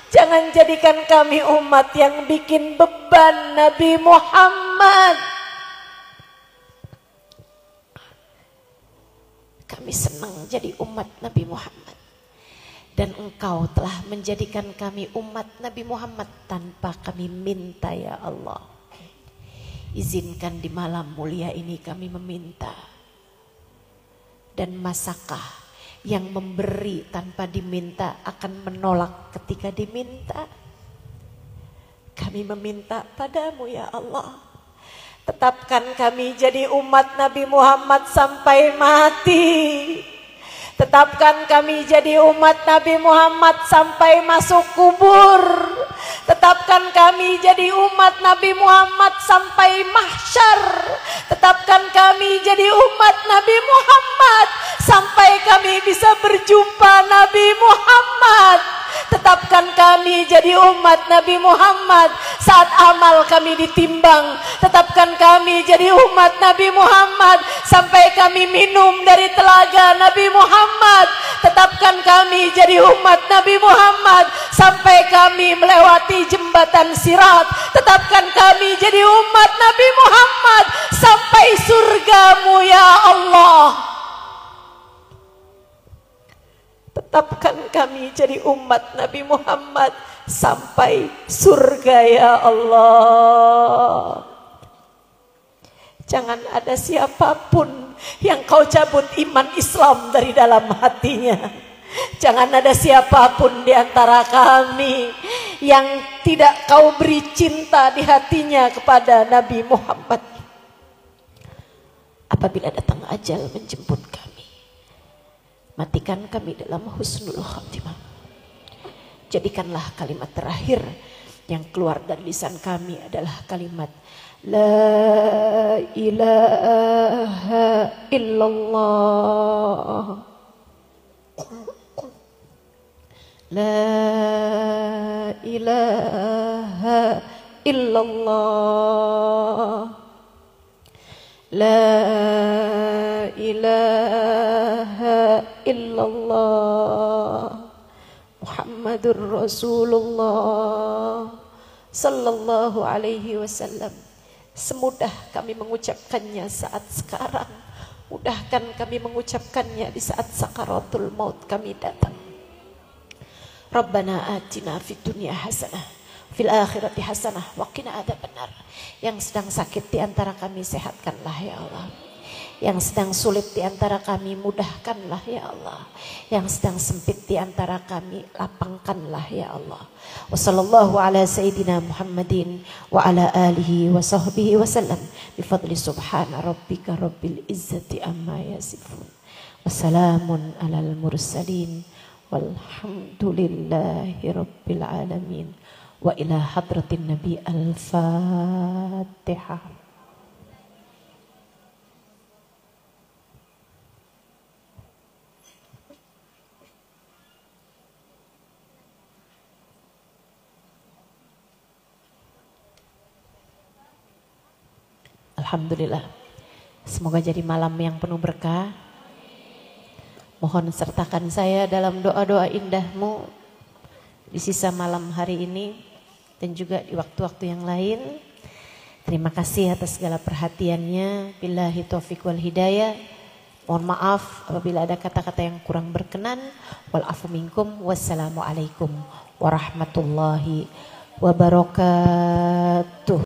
Jangan jadikan kami umat yang bikin beban Nabi Muhammad. Kami senang jadi umat Nabi Muhammad. Dan Engkau telah menjadikan kami umat Nabi Muhammad tanpa kami minta ya Allah. Izinkan di malam mulia ini kami meminta. Dan masakah yang memberi tanpa diminta akan menolak ketika diminta? Kami meminta padamu ya Allah. Tetapkan kami jadi umat Nabi Muhammad sampai mati. Tetapkan kami jadi umat Nabi Muhammad sampai masuk kubur. Tetapkan kami jadi umat Nabi Muhammad sampai mahsyar. Tetapkan kami jadi umat Nabi Muhammad sampai kami bisa berjumpa Nabi Muhammad. Tetapkan kami jadi umat Nabi Muhammad saat amal kami ditimbang. Tetapkan kami jadi umat Nabi Muhammad sampai kami minum dari telaga Nabi Muhammad. Tetapkan kami jadi umat Nabi Muhammad sampai kami melewati jembatan Sirat. Tetapkan kami jadi umat Nabi Muhammad sampai surgamu ya Allah. Tetapkan kami jadi umat Nabi Muhammad sampai surga ya Allah. Jangan ada siapapun yang kau cabut iman Islam dari dalam hatinya. Jangan ada siapapun di antara kami yang tidak kau beri cinta di hatinya kepada Nabi Muhammad. Apabila datang ajal menjemput kami, matikan kami dalam husnul khatimah. Jadikanlah kalimat terakhir yang keluar dari lisan kami adalah kalimat La ilaha illallah. La ilaha illallah. La ilaha illallah. Muhammadur Rasulullah sallallahu alaihi wasallam. Semudah kami mengucapkannya saat sekarang, mudahkan kami mengucapkannya di saat sakaratul maut kami datang. Rabbana atina fid dunya hasanah, fil akhirati hasanah, wa qina adzabannar. Yang sedang sakit di antara kami sehatkanlah ya Allah. Yang sedang sulit di antara kami mudahkanlah ya Allah. Yang sedang sempit di antara kami lapangkanlah ya Allah. Wassallallahu ala sayyidina Muhammadin wa ala alihi wa sahbihi wa sallam. Bifadli subhana rabbika rabbil izzati amma yasifun. Wassalamun alal mursalin walhamdulillahi rabbil alamin. Wa ila hadratin nabi al-fatihah. Alhamdulillah. Semoga jadi malam yang penuh berkah. Mohon sertakan saya dalam doa-doa indahmu di sisa malam hari ini dan juga di waktu-waktu yang lain. Terima kasih atas segala perhatiannya. Billahi taufiq wal hidayah. Mohon maaf apabila ada kata-kata yang kurang berkenan. Wal afu minkum. Wassalamualaikum warahmatullahi wabarakatuh.